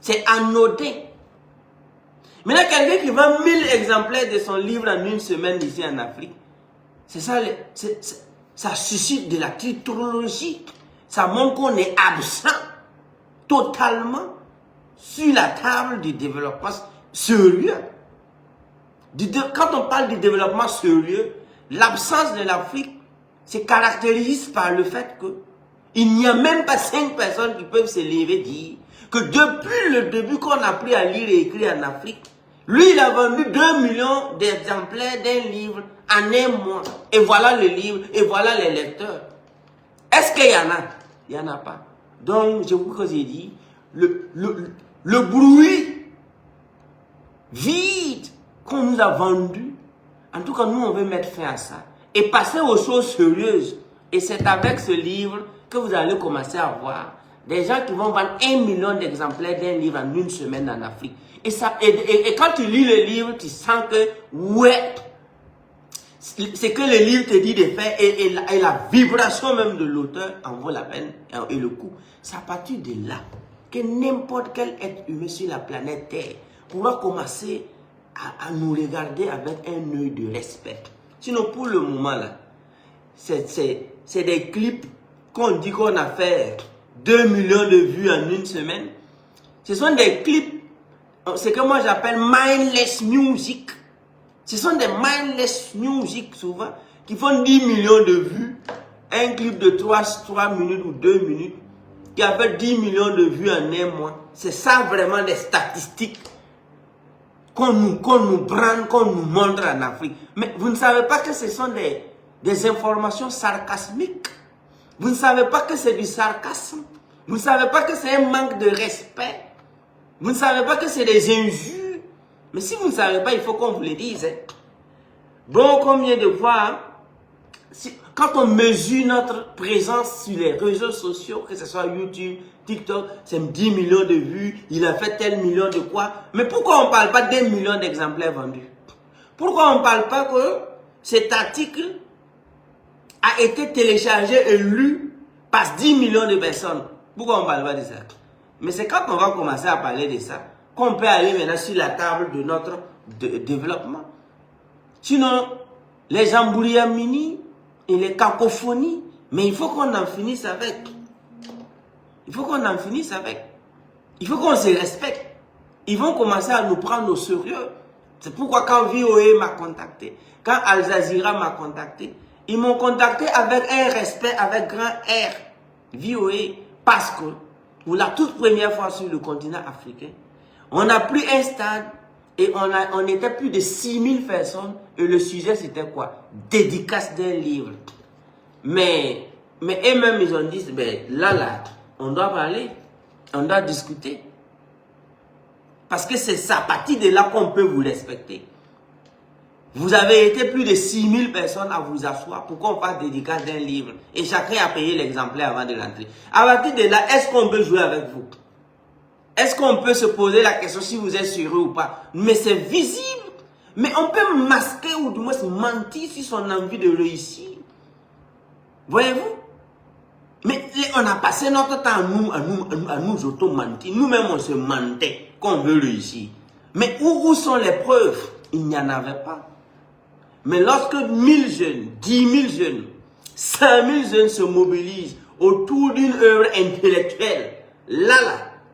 c'est anodin. Maintenant, quelqu'un qui vend 1000 exemplaires de son livre en une semaine ici en Afrique, c'est ça, ça suscite de la titrologie. Ça montre qu'on est absent totalement sur la table du développement sérieux. Quand on parle du développement sérieux, l'absence de l'Afrique se caractérise par le fait que il n'y a même pas 5 personnes qui peuvent se lever et dire que depuis le début qu'on a appris à lire et écrire en Afrique, lui il a vendu 2 millions d'exemplaires d'un livre en un mois. Et voilà le livre, et voilà les lecteurs. Est-ce qu'il y en a? Il n'y en a pas. Donc, je vous ai dit, le bruit vide qu'on nous a vendu, en tout cas, nous, on veut mettre fin à ça. Et passer aux choses sérieuses. Et c'est avec ce livre que vous allez commencer à voir des gens qui vont vendre 1 million d'exemplaires d'un livre en une semaine en Afrique. Et quand tu lis le livre, tu sens que, ouais, c'est que le livre te dit de faire et la vibration même de l'auteur en vaut la peine et le coup. C'est à partir de là que n'importe quel être humain sur la planète Terre pourra commencer à nous regarder avec un œil de respect. Sinon, pour le moment, là, c'est des clips qu'on dit qu'on a fait 2 millions de vues en une semaine. Ce sont des clips, c'est que moi j'appelle mindless music. Ce sont des mindless music souvent qui font 10 millions de vues. Un clip de 3 minutes ou 2 minutes qui a fait 10 millions de vues en un mois. C'est ça vraiment des statistiques qu'on nous prend, qu'on nous montre en Afrique. Mais vous ne savez pas que ce sont des informations sarcasmiques. Vous ne savez pas que c'est du sarcasme. Vous ne savez pas que c'est un manque de respect. Vous ne savez pas que c'est des injures. Mais si vous ne savez pas, il faut qu'on vous le dise. Bon, combien de fois, quand on mesure notre présence sur les réseaux sociaux, que ce soit YouTube, TikTok, c'est 10 millions de vues, il a fait tel million de quoi. Mais pourquoi on ne parle pas d'1 million d'exemplaires vendus? Pourquoi on ne parle pas que cet article a été téléchargé et lu par 10 millions de personnes? Pourquoi on ne parle pas de ça? Mais c'est quand on va commencer à parler de ça qu'on peut aller maintenant sur la table de notre développement. Sinon, les embrouillamini et les cacophonies, mais il faut qu'on en finisse avec. Il faut qu'on en finisse avec. Il faut qu'on se respecte. Ils vont commencer à nous prendre au sérieux. C'est pourquoi quand VOA m'a contacté, quand Al Jazeera m'a contacté, ils m'ont contacté avec un respect, avec grand R. VOA, parce que pour la toute première fois sur le continent africain, on a pris un stade et on était plus de 6000 personnes et le sujet c'était quoi? Dédicace d'un livre. Mais eux-mêmes ils ont dit, ben, là, on doit parler, on doit discuter. Parce que c'est ça, à partir de là qu'on peut vous respecter. Vous avez été plus de 6000 personnes à vous asseoir pour qu'on fasse dédicace d'un livre. Et chacun a payé l'exemplaire avant de l'entrer. À partir de là, est-ce qu'on peut jouer avec vous? Est-ce qu'on peut se poser la question si vous êtes sérieux ou pas? Mais c'est visible. Mais on peut masquer ou du moins mentir sur son envie de réussir. Voyez-vous? Mais on a passé notre temps à nous auto-mentir. Nous-mêmes, on se mentait qu'on veut réussir. Mais où sont les preuves? Il n'y en avait pas. Mais lorsque 1000 jeunes, 10 000 jeunes, 5000 jeunes se mobilisent autour d'une œuvre intellectuelle, là,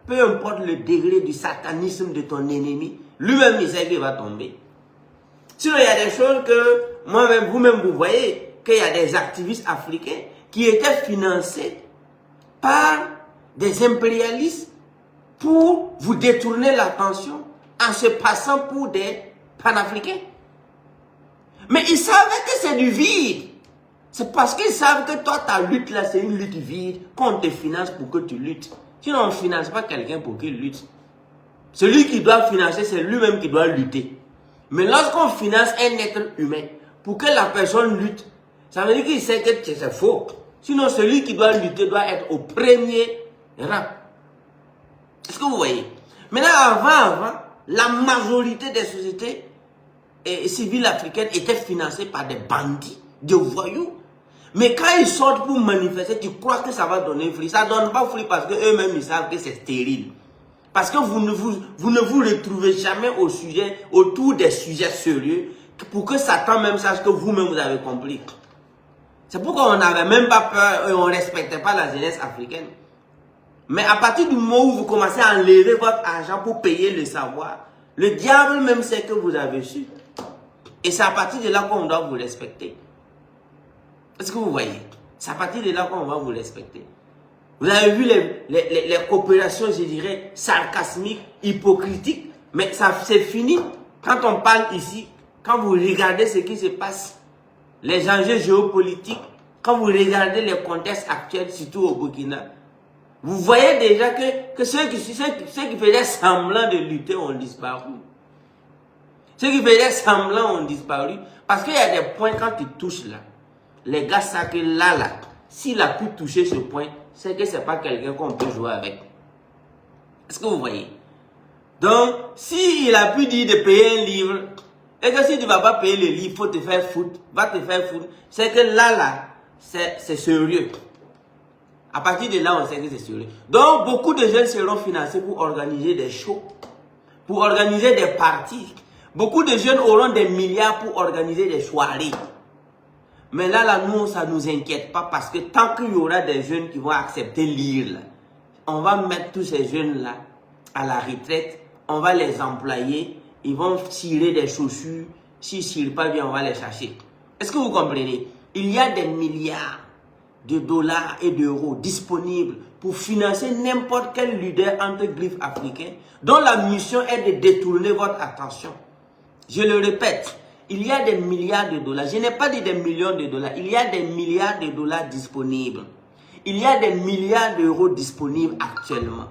peu importe le degré du satanisme de ton ennemi, lui-même il sait qu'il va tomber. Sinon, il y a des choses que moi-même, vous-même, vous voyez qu'il y a des activistes africains qui étaient financés par des impérialistes pour vous détourner l'attention en se passant pour des panafricains. Mais ils savaient que c'est du vide. C'est parce qu'ils savent que toi, ta lutte là, c'est une lutte vide qu'on te finance pour que tu luttes. Sinon, on ne finance pas quelqu'un pour qu'il lutte. Celui qui doit financer, c'est lui-même qui doit lutter. Mais lorsqu'on finance un être humain, pour que la personne lutte, ça veut dire qu'il sait que c'est faux. Sinon, celui qui doit lutter doit être au premier rang. Est-ce que vous voyez? Maintenant, avant, la majorité des sociétés civiles africaines étaient financées par des bandits, des voyous. Mais quand ils sortent pour manifester, tu crois que ça va donner fruit. Ça ne donne pas fruit parce qu'eux-mêmes, ils savent que c'est stérile. Parce que vous ne vous retrouvez jamais autour des sujets sérieux pour que Satan même sache que vous-même vous avez compris. C'est pourquoi on n'avait même pas peur et on ne respectait pas la jeunesse africaine. Mais à partir du moment où vous commencez à enlever votre argent pour payer le savoir, le diable même sait que vous avez su. Et c'est à partir de là qu'on doit vous respecter. Est-ce que vous voyez? C'est à partir de là qu'on va vous respecter. Vous avez vu les coopérations, je dirais, sarcasmiques, hypocritiques. Mais ça c'est fini. Quand on parle ici, quand vous regardez ce qui se passe, les enjeux géopolitiques, quand vous regardez les contextes actuels, surtout au Burkina, vous voyez déjà que ceux qui faisaient semblant de lutter ont disparu. Ceux qui faisaient semblant ont disparu. Parce qu'il y a des points quand ils touchent là. Les gars savent que là, s'il a pu toucher ce point, c'est que ce n'est pas quelqu'un qu'on peut jouer avec. Est-ce que vous voyez? Donc, s'il a pu dire de payer un livre, et que si tu ne vas pas payer le livre, il faut te faire foutre, c'est que là, c'est sérieux. À partir de là, on sait que c'est sérieux. Donc, beaucoup de jeunes seront financés pour organiser des shows, pour organiser des parties. Beaucoup de jeunes auront des milliards pour organiser des soirées. Mais là, nous, ça ne nous inquiète pas parce que tant qu'il y aura des jeunes qui vont accepter lire, on va mettre tous ces jeunes-là à la retraite, on va les employer, ils vont tirer des chaussures, s'ils ne tirent pas bien, on va les chercher. Est-ce que vous comprenez? Il y a des milliards de dollars et d'euros disponibles pour financer n'importe quel leader entre griffes africain dont la mission est de détourner votre attention. Je le répète, il y a des milliards de dollars. Je n'ai pas dit des millions de dollars. Il y a des milliards de dollars disponibles. Il y a des milliards d'euros disponibles actuellement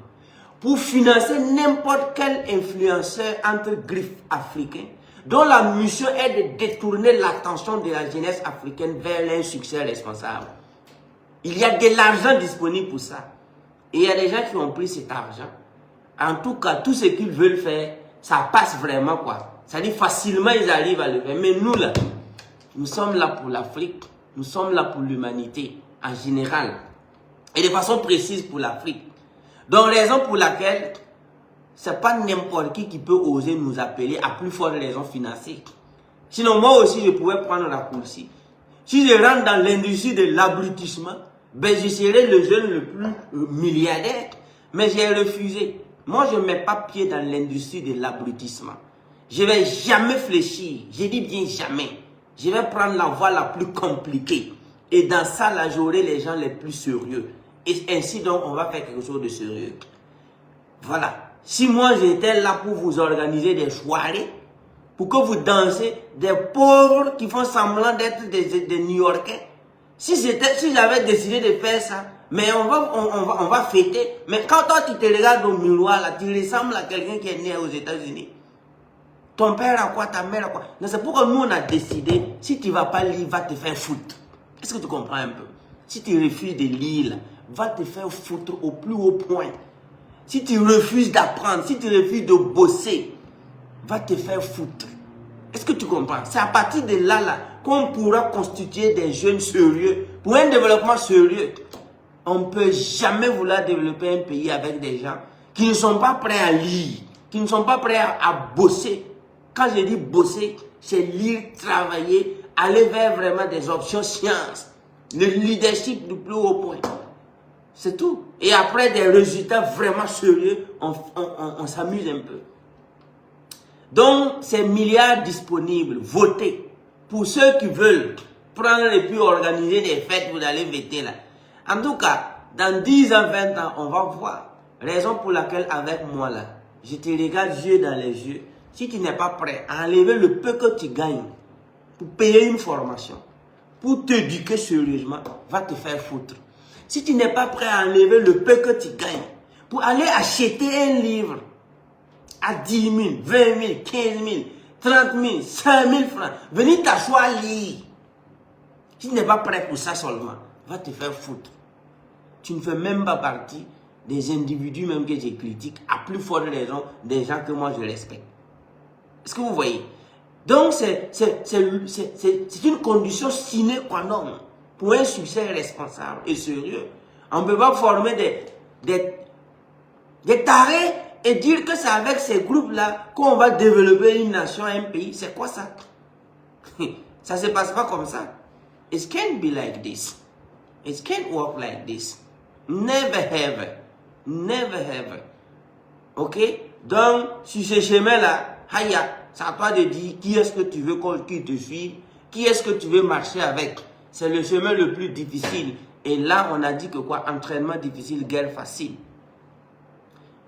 pour financer n'importe quel influenceur entre griffes africains dont la mission est de détourner l'attention de la jeunesse africaine vers un succès responsable. Il y a de l'argent disponible pour ça. Et il y a des gens qui ont pris cet argent. En tout cas, tout ce qu'ils veulent faire, ça passe vraiment quoi. C'est-à-dire facilement ils arrivent à le faire. Mais nous là, nous sommes là pour l'Afrique. Nous sommes là pour l'humanité en général. Et de façon précise pour l'Afrique. Donc raison pour laquelle c'est pas n'importe qui peut oser nous appeler à plus forte raison financière. Sinon moi aussi je pouvais prendre la course. Si je rentre dans l'industrie de l'abrutissement, ben je serai le jeune le plus milliardaire. Mais j'ai refusé. Moi je ne mets pas pied dans l'industrie de l'abrutissement. Je ne vais jamais fléchir. Je dis bien jamais. Je vais prendre la voie la plus compliquée. Et dans ça, là, j'aurai les gens les plus sérieux. Et ainsi donc, on va faire quelque chose de sérieux. Voilà. Si moi, j'étais là pour vous organiser des soirées, pour que vous dansez, des pauvres qui font semblant d'être des New-Yorkais, si j'avais décidé de faire ça, mais on va fêter. Mais quand toi, tu te regardes au miroir, là, tu ressembles à quelqu'un qui est né aux États-Unis. Ton père a quoi, ta mère a quoi? C'est pourquoi nous on a décidé, si tu ne vas pas lire, va te faire foutre. Est-ce que tu comprends un peu? Si tu refuses de lire, va te faire foutre au plus haut point. Si tu refuses d'apprendre, si tu refuses de bosser, va te faire foutre. Est-ce que tu comprends? C'est à partir de là, qu'on pourra constituer des jeunes sérieux. Pour un développement sérieux, on ne peut jamais vouloir développer un pays avec des gens qui ne sont pas prêts à lire, qui ne sont pas prêts à bosser. Quand je dis bosser, c'est lire, travailler, aller vers vraiment des options sciences, le leadership du plus haut point. C'est tout. Et après des résultats vraiment sérieux, on s'amuse un peu. Donc, ces milliards disponibles, votez. Pour ceux qui veulent prendre et puis organiser des fêtes, vous allez voter là. En tout cas, dans 10 ans, 20 ans, on va voir. Raison pour laquelle avec moi là, je te regarde yeux dans les yeux. Si tu n'es pas prêt à enlever le peu que tu gagnes pour payer une formation, pour t'éduquer sérieusement, va te faire foutre. Si tu n'es pas prêt à enlever le peu que tu gagnes pour aller acheter un livre à 10 000, 20 000, 15 000, 30 000, 5 000 francs. Venir t'asseoir lire. Si tu n'es pas prêt pour ça seulement, va te faire foutre. Tu ne fais même pas partie des individus même que je critique, à plus forte raison des gens que moi je respecte. Est-ce que vous voyez? Donc c'est une condition sine qua non pour un succès responsable et sérieux. On ne peut pas former des tarés et dire que c'est avec ces groupes-là qu'on va développer une nation, un pays. C'est quoi ça? Ça ne se passe pas comme ça. It can't be like this. It can't work like this. Never ever. Never ever. Ok? Donc, sur ce chemin-là, Haya, c'est à toi de dire qui est-ce que tu veux qu'il te suive, qui est-ce que tu veux marcher avec. C'est le chemin le plus difficile. Et là, on a dit que quoi? Entraînement difficile, guerre facile.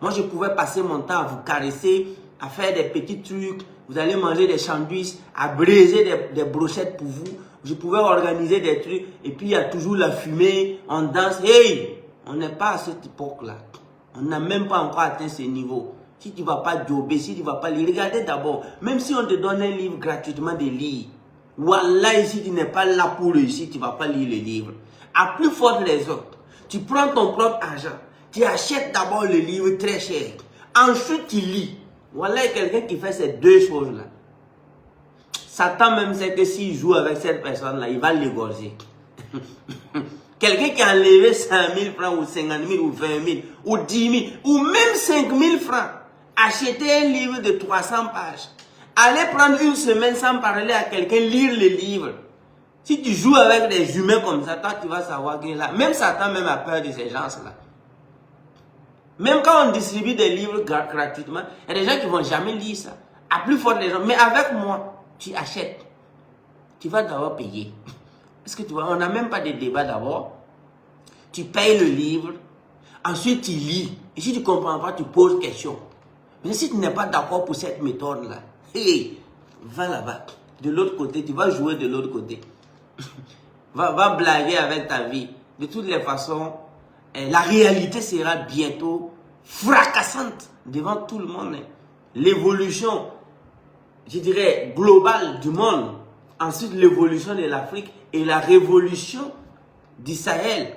Moi, je pouvais passer mon temps à vous caresser, à faire des petits trucs. Vous allez manger des sandwichs, à braiser des brochettes pour vous. Je pouvais organiser des trucs. Et puis, il y a toujours la fumée, on danse. Hey! On n'est pas à cette époque-là. On n'a même pas encore atteint ce niveau. Si tu ne vas pas jobber, si tu ne vas pas lire, regardez d'abord. Même si on te donne un livre gratuitement de lire, Wallah, si tu n'es pas là pour réussir, tu ne vas pas lire le livre. À plus forte raison, tu prends ton propre argent, tu achètes d'abord le livre très cher. Ensuite, tu lis. Wallah, quelqu'un qui fait ces deux choses-là. Satan même sait que s'il joue avec cette personne-là, il va l'égorger. Quelqu'un qui a enlevé 5 000 francs ou 50 000 ou 20 000 ou 10 000 ou même 5 000 francs, acheter un livre de 300 pages, aller prendre une semaine sans parler à quelqu'un, lire le livre. Si tu joues avec des humains comme ça, toi tu vas savoir que là, même Satan même a peur de ces gens-là. Même quand on distribue des livres gratuitement, il y a des gens qui ne vont jamais lire ça. À plus forte raison. Mais avec moi, tu achètes. Tu vas d'abord payer. Est-ce que tu vois, on n'a même pas de débat d'abord. Tu payes le livre, ensuite tu lis. Et si tu ne comprends pas, tu poses question. Mais si tu n'es pas d'accord pour cette méthode-là, hey, va là-bas. De l'autre côté, tu vas jouer de l'autre côté. va blaguer avec ta vie. De toutes les façons, la réalité sera bientôt fracassante devant tout le monde. L'évolution, je dirais, globale du monde. Ensuite, l'évolution de l'Afrique et la révolution du Sahel.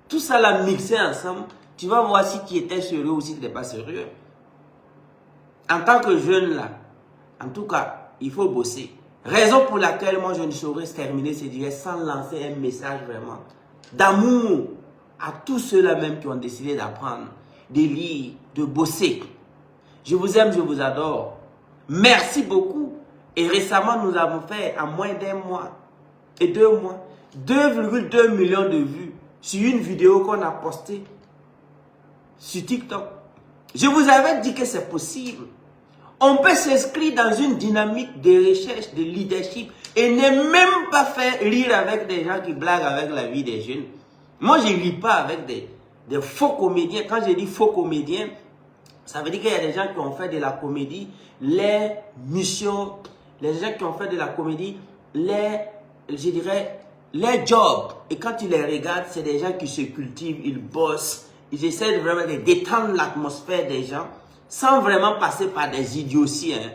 Tout ça l'a mixé ensemble. Tu vas voir si tu étais sérieux ou si tu n'étais pas sérieux. En tant que jeune là, en tout cas, il faut bosser. Raison pour laquelle moi je ne saurais terminer ce direct sans lancer un message vraiment d'amour à tous ceux-là même qui ont décidé d'apprendre, de lire, de bosser. Je vous aime, je vous adore. Merci beaucoup. Et récemment, nous avons fait en moins d'un mois et 2 mois, 2,2 millions de vues sur une vidéo qu'on a postée sur TikTok. Je vous avais dit que c'est possible. On peut s'inscrire dans une dynamique de recherche, de leadership et ne même pas faire rire avec des gens qui blaguent avec la vie des jeunes. Moi, je ne ris pas avec des faux comédiens. Quand je dis faux comédiens, ça veut dire qu'il y a des gens qui ont fait de la comédie les missions, les gens qui ont fait de la comédie je dirais, les jobs. Et quand tu les regardes, c'est des gens qui se cultivent, ils bossent, ils essaient vraiment de détendre l'atmosphère des gens sans vraiment passer par des idioties. Hein.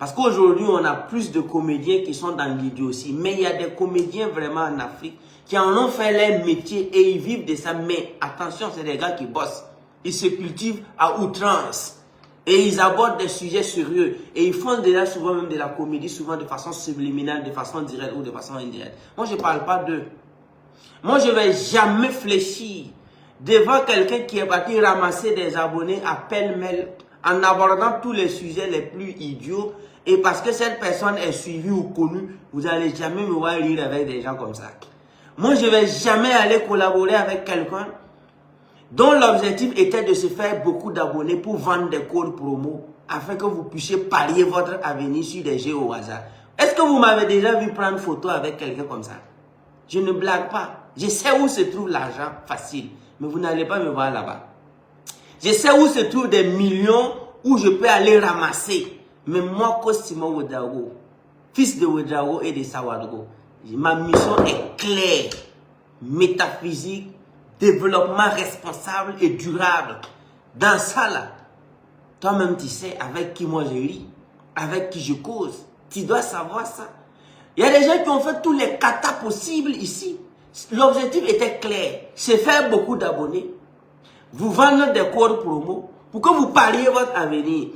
Parce qu'aujourd'hui, on a plus de comédiens qui sont dans l'idiotie. Mais il y a des comédiens vraiment en Afrique qui en ont fait leur métier et ils vivent de ça. Mais attention, c'est des gars qui bossent. Ils se cultivent à outrance. Et ils abordent des sujets sérieux. Et ils font déjà souvent même de la comédie, souvent de façon subliminale, de façon directe ou de façon indirecte. Moi, je ne parle pas d'eux. Moi, je ne vais jamais fléchir devant quelqu'un qui est parti ramasser des abonnés à pêle-mêle en abordant tous les sujets les plus idiots. Et parce que cette personne est suivie ou connue, vous n'allez jamais me voir rire avec des gens comme ça. Moi, je ne vais jamais aller collaborer avec quelqu'un dont l'objectif était de se faire beaucoup d'abonnés pour vendre des codes promo afin que vous puissiez parier votre avenir sur des jeux au hasard. Est-ce que vous m'avez déjà vu prendre photo avec quelqu'un comme ça? Je ne blague pas. Je sais où se trouve l'argent facile, mais vous n'allez pas me voir là-bas. Je sais où se trouvent des millions où je peux aller ramasser. Mais moi, Simon Ouedraogo, fils de Ouedraogo et de Sawadgo, ma mission est claire, métaphysique, développement responsable et durable Dans ça là, toi-même tu sais avec qui moi je ris, avec qui je cause. Tu dois savoir ça. Il y a des gens qui ont fait tous les katas possibles ici. L'objectif était clair, c'est faire beaucoup d'abonnés, vous vendre des codes promo, pour que vous pariez votre avenir.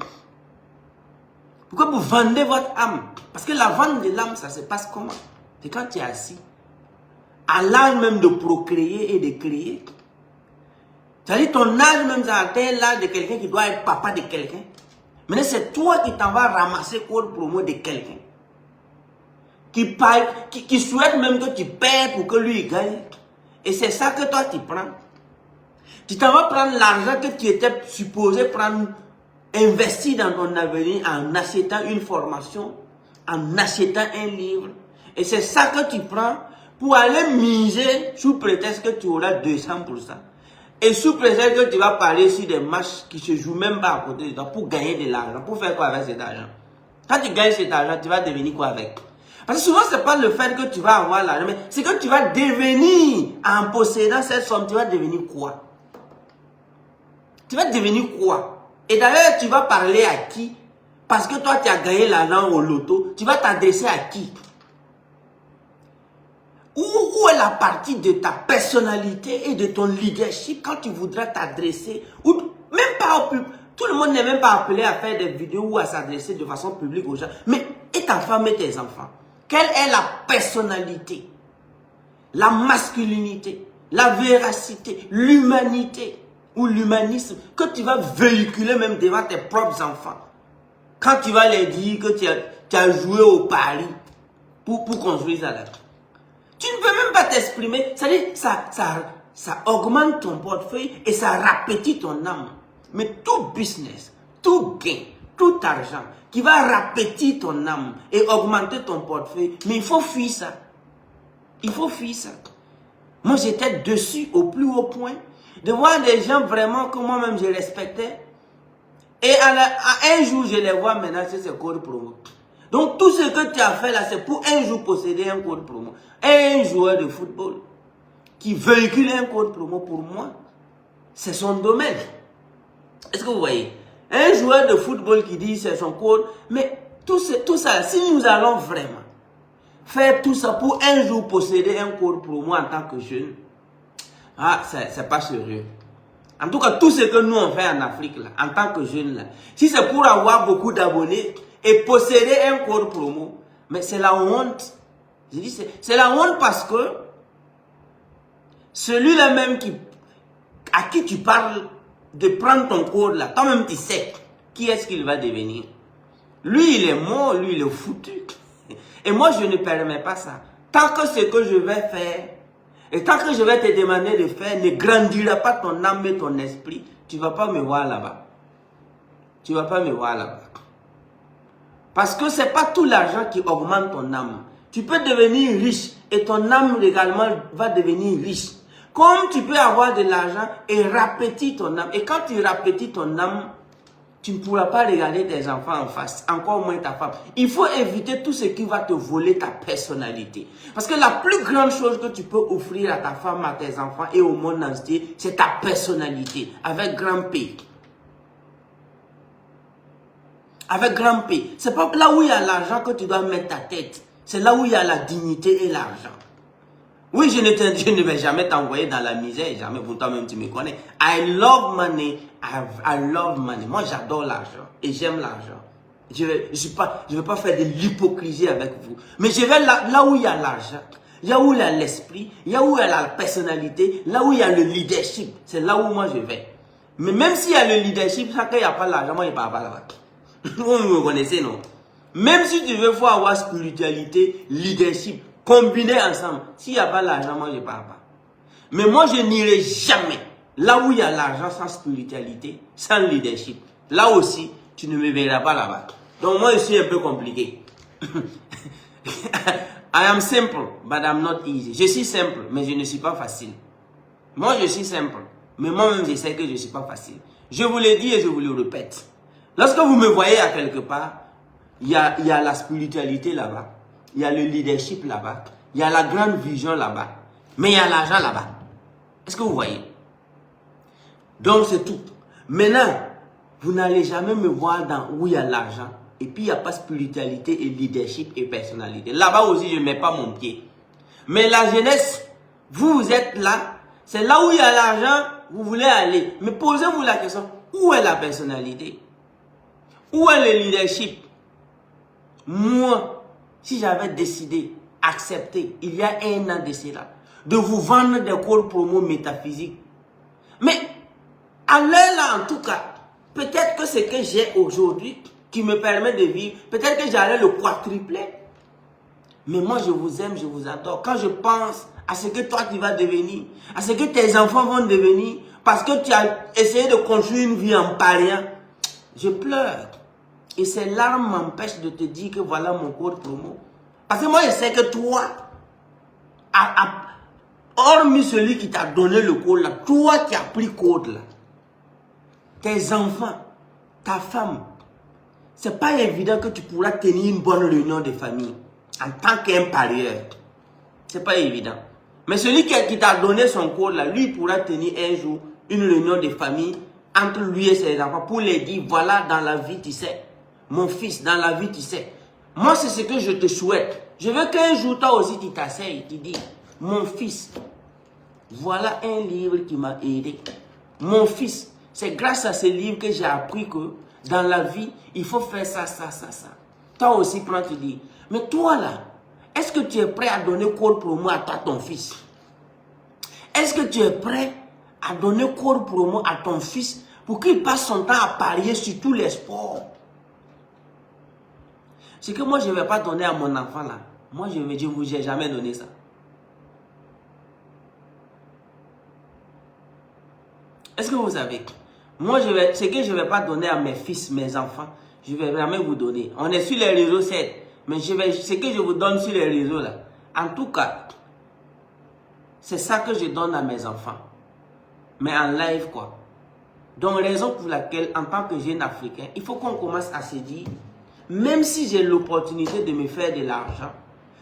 Pour que vous vendez votre âme. Parce que la vente de l'âme, ça se passe comment? C'est quand tu es assis, à l'âge même de procréer et de créer. C'est-à-dire ton âge même, ça atteint l'âge de quelqu'un qui doit être papa de quelqu'un. Maintenant, c'est toi qui t'en vas ramasser code promo de quelqu'un. Qui souhaite même que tu perds pour que lui gagne. Et c'est ça que toi tu prends. Tu t'en vas prendre l'argent que tu étais supposé prendre, investir dans ton avenir en achetant une formation, en achetant un livre. Et c'est ça que tu prends pour aller miser sous prétexte que tu auras 200%. Et sous prétexte que tu vas parler sur des matchs qui se jouent même pas à côté de toi pour gagner de l'argent. Pour faire quoi avec cet argent? Quand tu gagnes cet argent, tu vas devenir quoi avec? Parce que souvent, ce n'est pas le fait que tu vas avoir l'argent, mais c'est que tu vas devenir, en possédant cette somme, tu vas devenir quoi? Tu vas devenir quoi? Et d'ailleurs, tu vas parler à qui? Parce que toi, tu as gagné l'argent au loto, tu vas t'adresser à qui? Où est la partie de ta personnalité et de ton leadership quand tu voudras t'adresser? Ou même pas au public. Tout le monde n'est même pas appelé à faire des vidéos ou à s'adresser de façon publique aux gens. Mais et ta femme et tes enfants? Quelle est la personnalité, la masculinité, la véracité, l'humanité ou l'humanisme que tu vas véhiculer même devant tes propres enfants? Quand tu vas les dire que tu as joué au pari pour construire ça là. Tu ne peux même pas t'exprimer. C'est-à-dire ça augmente ton portefeuille et ça rapetit ton âme. Mais tout business, tout gain, tout argent qui va rapetir ton âme et augmenter ton portefeuille, mais il faut fuir ça. Il faut fuir ça. Moi, j'étais dessus au plus haut point de voir des gens vraiment que moi-même je respectais. Et à un jour, je les vois menacer ces codes promo. Donc, tout ce que tu as fait là, c'est pour un jour posséder un code promo. Un joueur de football qui véhicule un code promo, pour moi, c'est son domaine. Est-ce que vous voyez? Un joueur de football qui dit c'est son code, mais tout ça, si nous allons vraiment faire tout ça pour un jour posséder un code promo en tant que jeune, c'est pas sérieux. En tout cas, tout ce que nous on fait en Afrique, là, en tant que jeunes, là, si c'est pour avoir beaucoup d'abonnés et posséder un code promo, mais c'est la honte. Je dis, c'est la honte parce que celui-là même à qui tu parles de prendre ton code là, toi-même tu sais qui est-ce qu'il va devenir. Lui, il est mort, lui, il est foutu. Et moi, je ne permets pas ça. Tant que ce que je vais faire, et tant que je vais te demander de faire, ne grandira pas ton âme et ton esprit, tu ne vas pas me voir là-bas. Tu ne vas pas me voir là-bas. Parce que ce n'est pas tout l'argent qui augmente ton âme. Tu peux devenir riche et ton âme également va devenir riche. Comme tu peux avoir de l'argent et rapetir ton âme. Et quand tu rapetis ton âme, tu ne pourras pas regarder tes enfants en face, encore moins ta femme. Il faut éviter tout ce qui va te voler ta personnalité. Parce que la plus grande chose que tu peux offrir à ta femme, à tes enfants et au monde entier, c'est ta personnalité, avec grand P. Avec grand P. C'est pas là où il y a l'argent que tu dois mettre ta tête. C'est là où il y a la dignité et l'argent. Oui, je ne vais jamais t'envoyer dans la misère, jamais, pour toi-même tu me connais. I love money, I love money. Moi j'adore l'argent et j'aime l'argent. Je vais pas faire de l'hypocrisie avec vous. Mais je vais là où il y a l'argent, là où il y a l'esprit, là où il y a la personnalité, là où il y a le leadership. C'est là où moi je vais. Mais même s'il y a le leadership, ça, quand il n'y a pas l'argent, moi je ne parle pas là-bas. Vous me connaissez, non? Même si tu veux avoir spiritualité, leadership, combinés ensemble. S'il n'y a pas l'argent, moi je ne parle pas. Mais moi je n'irai jamais là où il y a l'argent sans spiritualité, sans leadership. Là aussi, tu ne me verras pas là-bas. Donc moi je suis un peu compliqué. I am simple, but I'm not easy. Je suis simple, mais je ne suis pas facile. Moi je suis simple, mais moi-même je sais que je ne suis pas facile. Je vous le dis et je vous le répète. Lorsque vous me voyez à quelque part, il y a la spiritualité là-bas. Il y a le leadership là-bas. Il y a la grande vision là-bas. Mais il y a l'argent là-bas. Est-ce que vous voyez? Donc c'est tout. Maintenant, vous n'allez jamais me voir dans où il y a l'argent. Et puis, il n'y a pas spiritualité et leadership et personnalité. Là-bas aussi, je ne mets pas mon pied. Mais la jeunesse, vous êtes là. C'est là où il y a l'argent, vous voulez aller. Mais posez-vous la question, où est la personnalité? Où est le leadership? Moi, si j'avais décidé, accepté, il y a un an de cela, de vous vendre des cours promo métaphysiques. Mais, à l'heure là, en tout cas, peut-être que ce que j'ai aujourd'hui, qui me permet de vivre, peut-être que j'allais le quadrupler. Mais moi, je vous aime, je vous adore. Quand je pense à ce que toi, tu vas devenir, à ce que tes enfants vont devenir, parce que tu as essayé de construire une vie en pariant, je pleure. Et ces larmes m'empêchent de te dire que voilà mon code promo. Parce que moi, je sais que toi, hormis celui qui t'a donné le code là, toi qui as pris le code là, tes enfants, ta femme, c'est pas évident que tu pourras tenir une bonne réunion de famille en tant qu'un parieur. C'est pas évident. Mais celui qui t'a donné son code là, lui pourra tenir un jour une réunion de famille entre lui et ses enfants pour les dire, voilà, dans la vie, tu sais, mon fils, dans la vie, tu sais. Moi, c'est ce que je te souhaite. Je veux qu'un jour, toi aussi, tu t'asseyes, tu dis, mon fils, voilà un livre qui m'a aidé. Mon fils, c'est grâce à ce livre que j'ai appris que dans la vie, il faut faire ça, ça, ça, ça. Toi aussi, prends, tu dis, mais toi là, est-ce que tu es prêt à donner code promo à toi, ton fils? Est-ce que tu es prêt à donner code promo à ton fils pour qu'il passe son temps à parier sur tous les sports? C'est que moi, je ne vais pas donner à mon enfant là. Moi, je ne vous ai jamais donné ça. Est-ce que vous savez? Moi, ce que je ne vais pas donner à mes fils, mes enfants, je ne vais jamais vous donner. On est sur les réseaux, certes. Mais ce que je vous donne sur les réseaux là, en tout cas, c'est ça que je donne à mes enfants. Mais en live quoi. Donc raison pour laquelle, en tant que jeune Africain, il faut qu'on commence à se dire, même si j'ai l'opportunité de me faire de l'argent,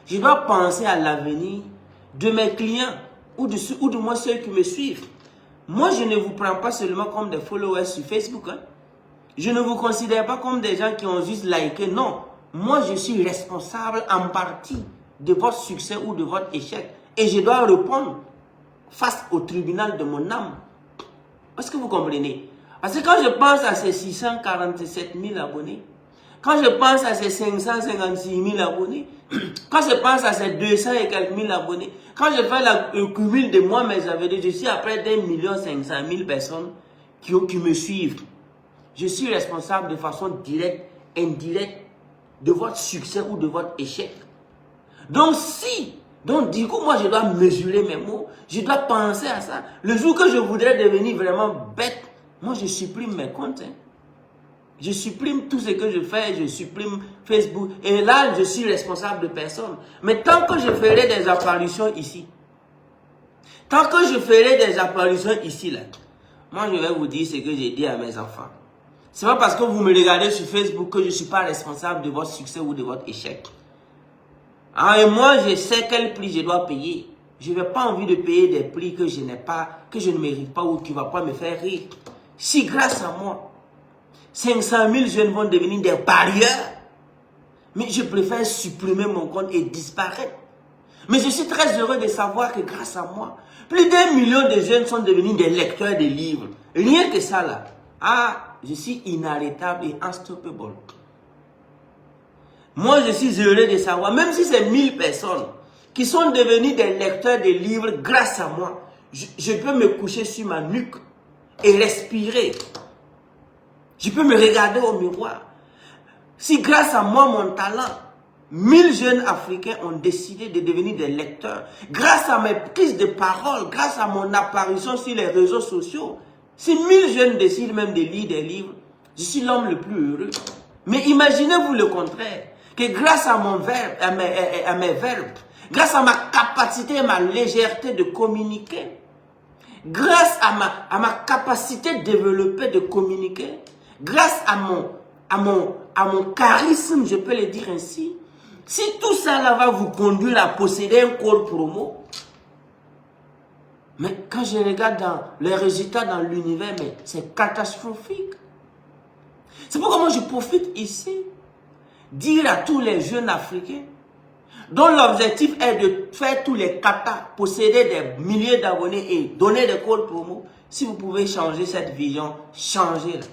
je dois penser à l'avenir de mes clients ou de moi ceux qui me suivent. Moi, je ne vous prends pas seulement comme des followers sur Facebook. Hein. Je ne vous considère pas comme des gens qui ont juste liké. Non. Moi, je suis responsable en partie de votre succès ou de votre échec. Et je dois répondre face au tribunal de mon âme. Est-ce que vous comprenez? Parce que quand je pense à ces 647 000 abonnés, quand je pense à ces 556 000 abonnés, quand je pense à ces 200 et quelques mille abonnés, quand je fais le cumul de moi, mes abonnés, je suis à près d'1,5 million personnes qui me suivent. Je suis responsable de façon directe, indirecte, de votre succès ou de votre échec. Donc du coup, moi, je dois mesurer mes mots, je dois penser à ça. Le jour que je voudrais devenir vraiment bête, moi, je supprime mes comptes. Hein. Je supprime tout ce que je fais, je supprime Facebook. Et là, je suis responsable de personne. Mais tant que je ferai des apparitions ici, tant que je ferai des apparitions ici, là, moi, je vais vous dire ce que j'ai dit à mes enfants. C'est pas parce que vous me regardez sur Facebook que je ne suis pas responsable de votre succès ou de votre échec. Ah, et moi, je sais quel prix je dois payer. Je n'ai pas envie de payer des prix que je n'ai pas, que je ne mérite pas ou qui ne va pas me faire rire. Si grâce à moi, 500 000 jeunes vont devenir des parieurs, mais je préfère supprimer mon compte et disparaître. Mais je suis très heureux de savoir que grâce à moi, plus d'1 million de jeunes sont devenus des lecteurs de livres. Rien que ça là. Ah, je suis inarrêtable et unstoppable. Moi, je suis heureux de savoir, même si c'est 1000 personnes qui sont devenues des lecteurs de livres grâce à moi, je peux me coucher sur ma nuque et respirer. Je peux me regarder au miroir. Si grâce à moi, mon talent, 1000 jeunes Africains ont décidé de devenir des lecteurs, grâce à mes prises de parole, grâce à mon apparition sur les réseaux sociaux, si 1000 jeunes décident même de lire des livres, je suis l'homme le plus heureux. Mais imaginez-vous le contraire, que grâce à mon verbe, à mes verbes, grâce à ma capacité et ma légèreté de communiquer, grâce à ma capacité développée de communiquer, grâce à mon charisme, je peux le dire ainsi, si tout ça là va vous conduire à posséder un code promo, Mais quand je regarde dans les résultats dans l'univers, mais c'est catastrophique. C'est pourquoi moi je profite ici, dire à tous les jeunes Africains, dont l'objectif est de faire tous les katas, posséder des milliers d'abonnés et donner des codes promo, si vous pouvez changer cette vision, changez-la.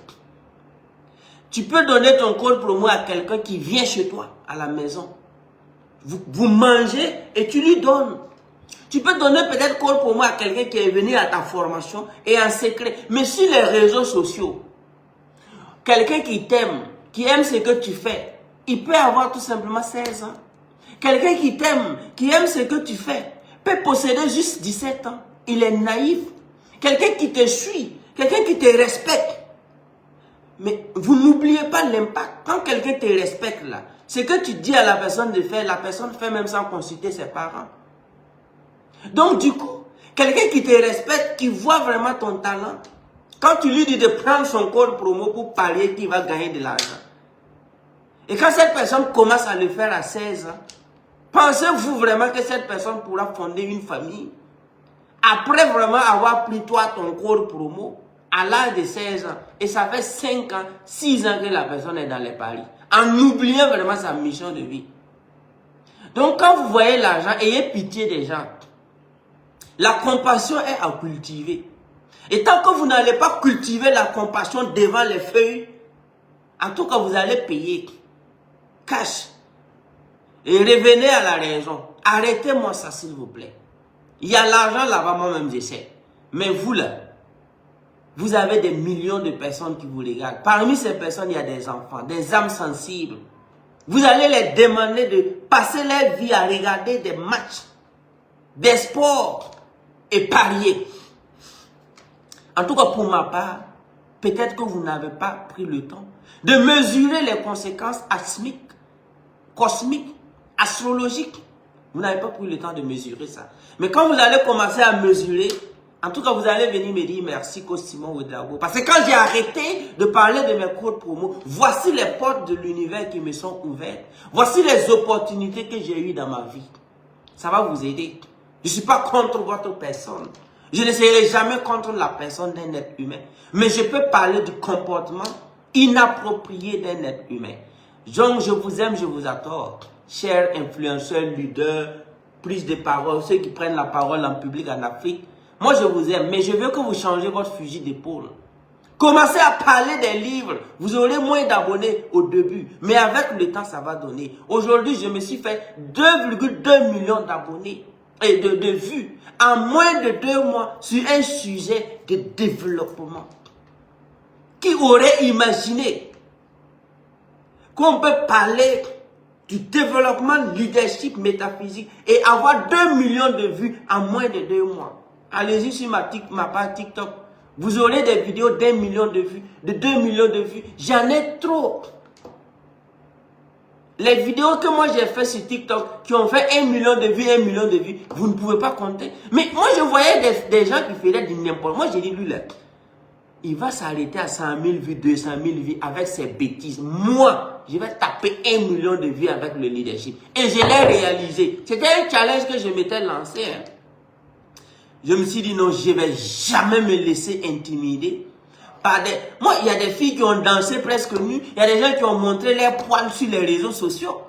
Tu peux donner ton code promo à quelqu'un qui vient chez toi, à la maison. Vous mangez et tu lui donnes. Tu peux donner peut-être code promo à quelqu'un qui est venu à ta formation et en secret. Mais sur les réseaux sociaux, quelqu'un qui t'aime, qui aime ce que tu fais, il peut avoir tout simplement 16 ans. Quelqu'un qui t'aime, qui aime ce que tu fais, peut posséder juste 17 ans. Il est naïf. Quelqu'un qui te suit, quelqu'un qui te respecte. Mais vous n'oubliez pas l'impact. Quand quelqu'un te respecte là, ce que tu dis à la personne de faire, la personne fait même sans consulter ses parents. Donc du coup, quelqu'un qui te respecte, qui voit vraiment ton talent, quand tu lui dis de prendre son code promo pour parier qu'il va gagner de l'argent. Et quand cette personne commence à le faire à 16 ans, pensez-vous vraiment que cette personne pourra fonder une famille? Après vraiment avoir pris toi ton code promo, à l'âge de 16 ans, et ça fait 5 ans, 6 ans que la personne est dans les paris, en oubliant vraiment sa mission de vie. Donc quand vous voyez l'argent, ayez pitié des gens. La compassion est à cultiver. Et tant que vous n'allez pas cultiver la compassion devant les feuilles, en tout cas vous allez payer cash. Et revenez à la raison. Arrêtez-moi ça s'il vous plaît. Il y a l'argent là-bas, moi-même je sais. Mais vous là, vous avez des millions de personnes qui vous regardent. Parmi ces personnes, il y a des enfants, des âmes sensibles. Vous allez les demander de passer leur vie à regarder des matchs, des sports et parier. En tout cas, pour ma part, peut-être que vous n'avez pas pris le temps de mesurer les conséquences asmiques, cosmiques, astrologiques. Vous n'avez pas pris le temps de mesurer ça. Mais quand vous allez commencer à mesurer, en tout cas, vous allez venir me dire merci Simon Ouedraogo. Parce que quand j'ai arrêté de parler de mes codes promo, voici les portes de l'univers qui me sont ouvertes. Voici les opportunités que j'ai eues dans ma vie. Ça va vous aider. Je ne suis pas contre votre personne. Je ne serai jamais contre la personne d'un être humain. Mais je peux parler du comportement inapproprié d'un être humain. Donc, je vous aime, je vous adore. Chers influenceurs, leaders, prise de parole, ceux qui prennent la parole en public en Afrique. Moi, je vous aime, mais je veux que vous changez votre fusil d'épaule. Commencez à parler des livres. Vous aurez moins d'abonnés au début. Mais avec le temps, ça va donner. Aujourd'hui, je me suis fait 2,2 millions d'abonnés et de vues en moins de 2 mois sur un sujet de développement. Qui aurait imaginé qu'on peut parler du développement leadership métaphysique et avoir 2 millions de vues en moins de 2 mois? Allez-y sur ma page TikTok. Vous aurez des vidéos d'1 million de vues, de 2 millions de vues. J'en ai trop. Les vidéos que moi j'ai fait sur TikTok, qui ont fait 1 million de vues, 1 million de vues, vous ne pouvez pas compter. Mais moi je voyais des gens qui faisaient du n'importe. Moi j'ai dit, lui là, il va s'arrêter à 100 000 vues, 200 000 vues avec ses bêtises. Moi, je vais taper 1 million de vues avec le leadership. Et je l'ai réalisé. C'était un challenge que je m'étais lancé. Je me suis dit non, je ne vais jamais me laisser intimider par des... Moi, il y a des filles qui ont dansé presque nues. Il y a des gens qui ont montré leurs poils sur les réseaux sociaux.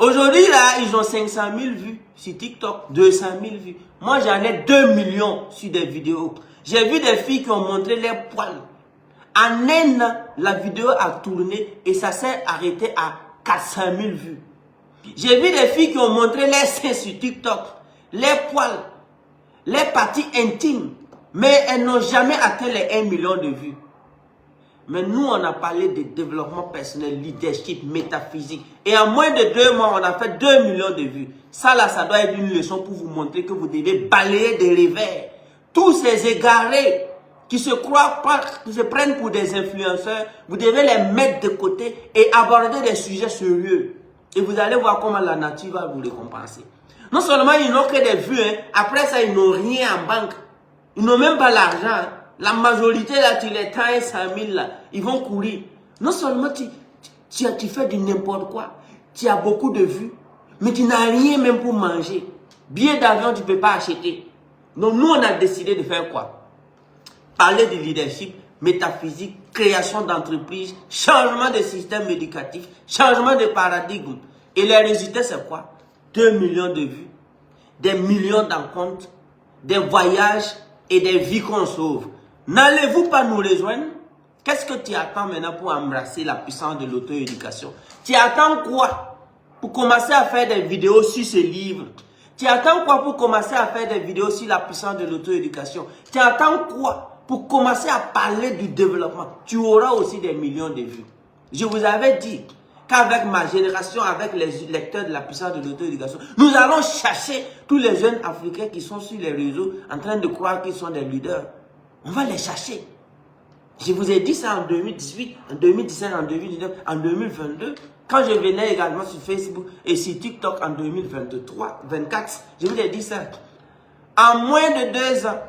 Aujourd'hui, là, ils ont 500 000 vues sur TikTok, 200 000 vues. Moi, j'en ai 2 millions sur des vidéos. J'ai vu des filles qui ont montré leurs poils. En un an, la vidéo a tourné et ça s'est arrêté à 400 000 vues. J'ai vu des filles qui ont montré leurs seins sur TikTok, leurs poils, les parties intimes, mais elles n'ont jamais atteint les 1 million de vues. Mais nous, on a parlé de développement personnel, leadership, métaphysique. Et en moins de 2 mois, on a fait 2 millions de vues. Ça, là, ça doit être une leçon pour vous montrer que vous devez balayer des revers. Tous ces égarés qui se croient, qui se prennent pour des influenceurs, vous devez les mettre de côté et aborder des sujets sérieux. Et vous allez voir comment la nature va vous récompenser. Non seulement ils n'ont que des vues, hein, après ça, ils n'ont rien en banque. Ils n'ont même pas l'argent. Hein. La majorité, là, tu les tailles 100 000, là, ils vont courir. Non seulement tu fais du n'importe quoi, tu as beaucoup de vues, mais tu n'as rien même pour manger. Billet d'avion, tu ne peux pas acheter. Donc nous, on a décidé de faire quoi? Parler de leadership, métaphysique, création d'entreprise, changement de système éducatif, changement de paradigme. Et les résultats, c'est quoi? 2 millions de vues, des millions d'encontres, des voyages et des vies qu'on sauve. N'allez-vous pas nous rejoindre? Qu'est-ce que tu attends maintenant pour embrasser la puissance de l'auto-éducation? Tu attends quoi pour commencer à faire des vidéos sur ce livre? Tu attends quoi pour commencer à faire des vidéos sur la puissance de l'auto-éducation? Tu attends quoi pour commencer à parler du développement? Tu auras aussi des millions de vues. Je vous avais dit qu'avec ma génération, avec les lecteurs de la puissance de l'auto-éducation, nous allons chercher tous les jeunes Africains qui sont sur les réseaux en train de croire qu'ils sont des leaders. On va les chercher. Je vous ai dit ça en 2018, en 2017, en 2019, en 2022. Quand je venais également sur Facebook et sur TikTok en 2023, 2024, je vous ai dit ça. En moins de 2 ans,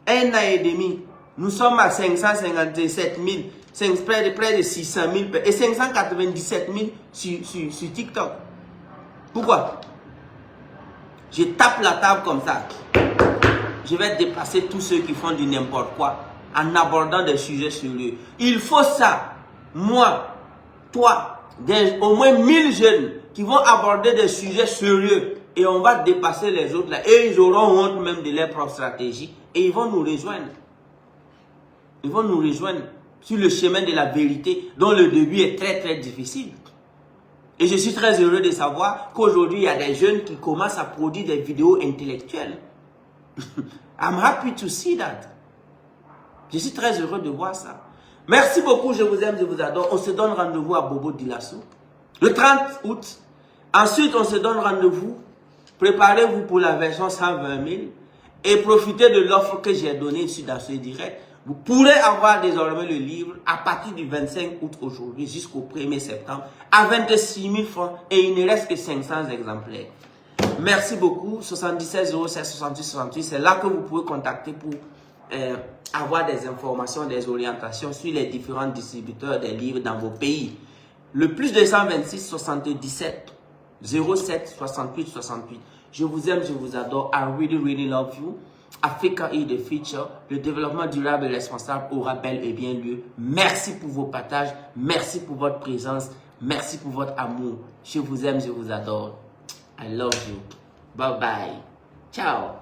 1 an et demi, nous sommes à 557 000, près de 600 000 et 597 000 sur TikTok. Pourquoi? Je tape la table comme ça. Je vais dépasser tous ceux qui font du n'importe quoi en abordant des sujets sérieux. Il faut ça. Moi, toi, au moins 1000 jeunes qui vont aborder des sujets sérieux et on va dépasser les autres là. Et ils auront honte même de leur propre stratégie et ils vont nous rejoindre. Ils vont nous rejoindre sur le chemin de la vérité dont le début est très très difficile. Et je suis très heureux de savoir qu'aujourd'hui il y a des jeunes qui commencent à produire des vidéos intellectuelles. I'm happy to see that. Je suis très heureux de voir ça. Merci beaucoup, je vous aime, je vous adore. On se donne rendez-vous à Bobo Dioulasso le 30 août. Ensuite, on se donne rendez-vous. Préparez-vous pour la version 120 000 et profitez de l'offre que j'ai donnée ici dans ce direct. Vous pourrez avoir désormais le livre à partir du 25 août aujourd'hui jusqu'au 1er septembre à 26 000 francs et il ne reste que 500 exemplaires. Merci beaucoup. 77 07 68 68, c'est là que vous pouvez contacter pour avoir des informations, des orientations sur les différents distributeurs des livres dans vos pays. Le plus 226 77 07 68 68. Je vous aime, je vous adore. I really, really love you. Africa is the future. Le développement durable et responsable aura bel et bien lieu. Merci pour vos partages. Merci pour votre présence. Merci pour votre amour. Je vous aime, je vous adore. I love you. Bye bye. Ciao.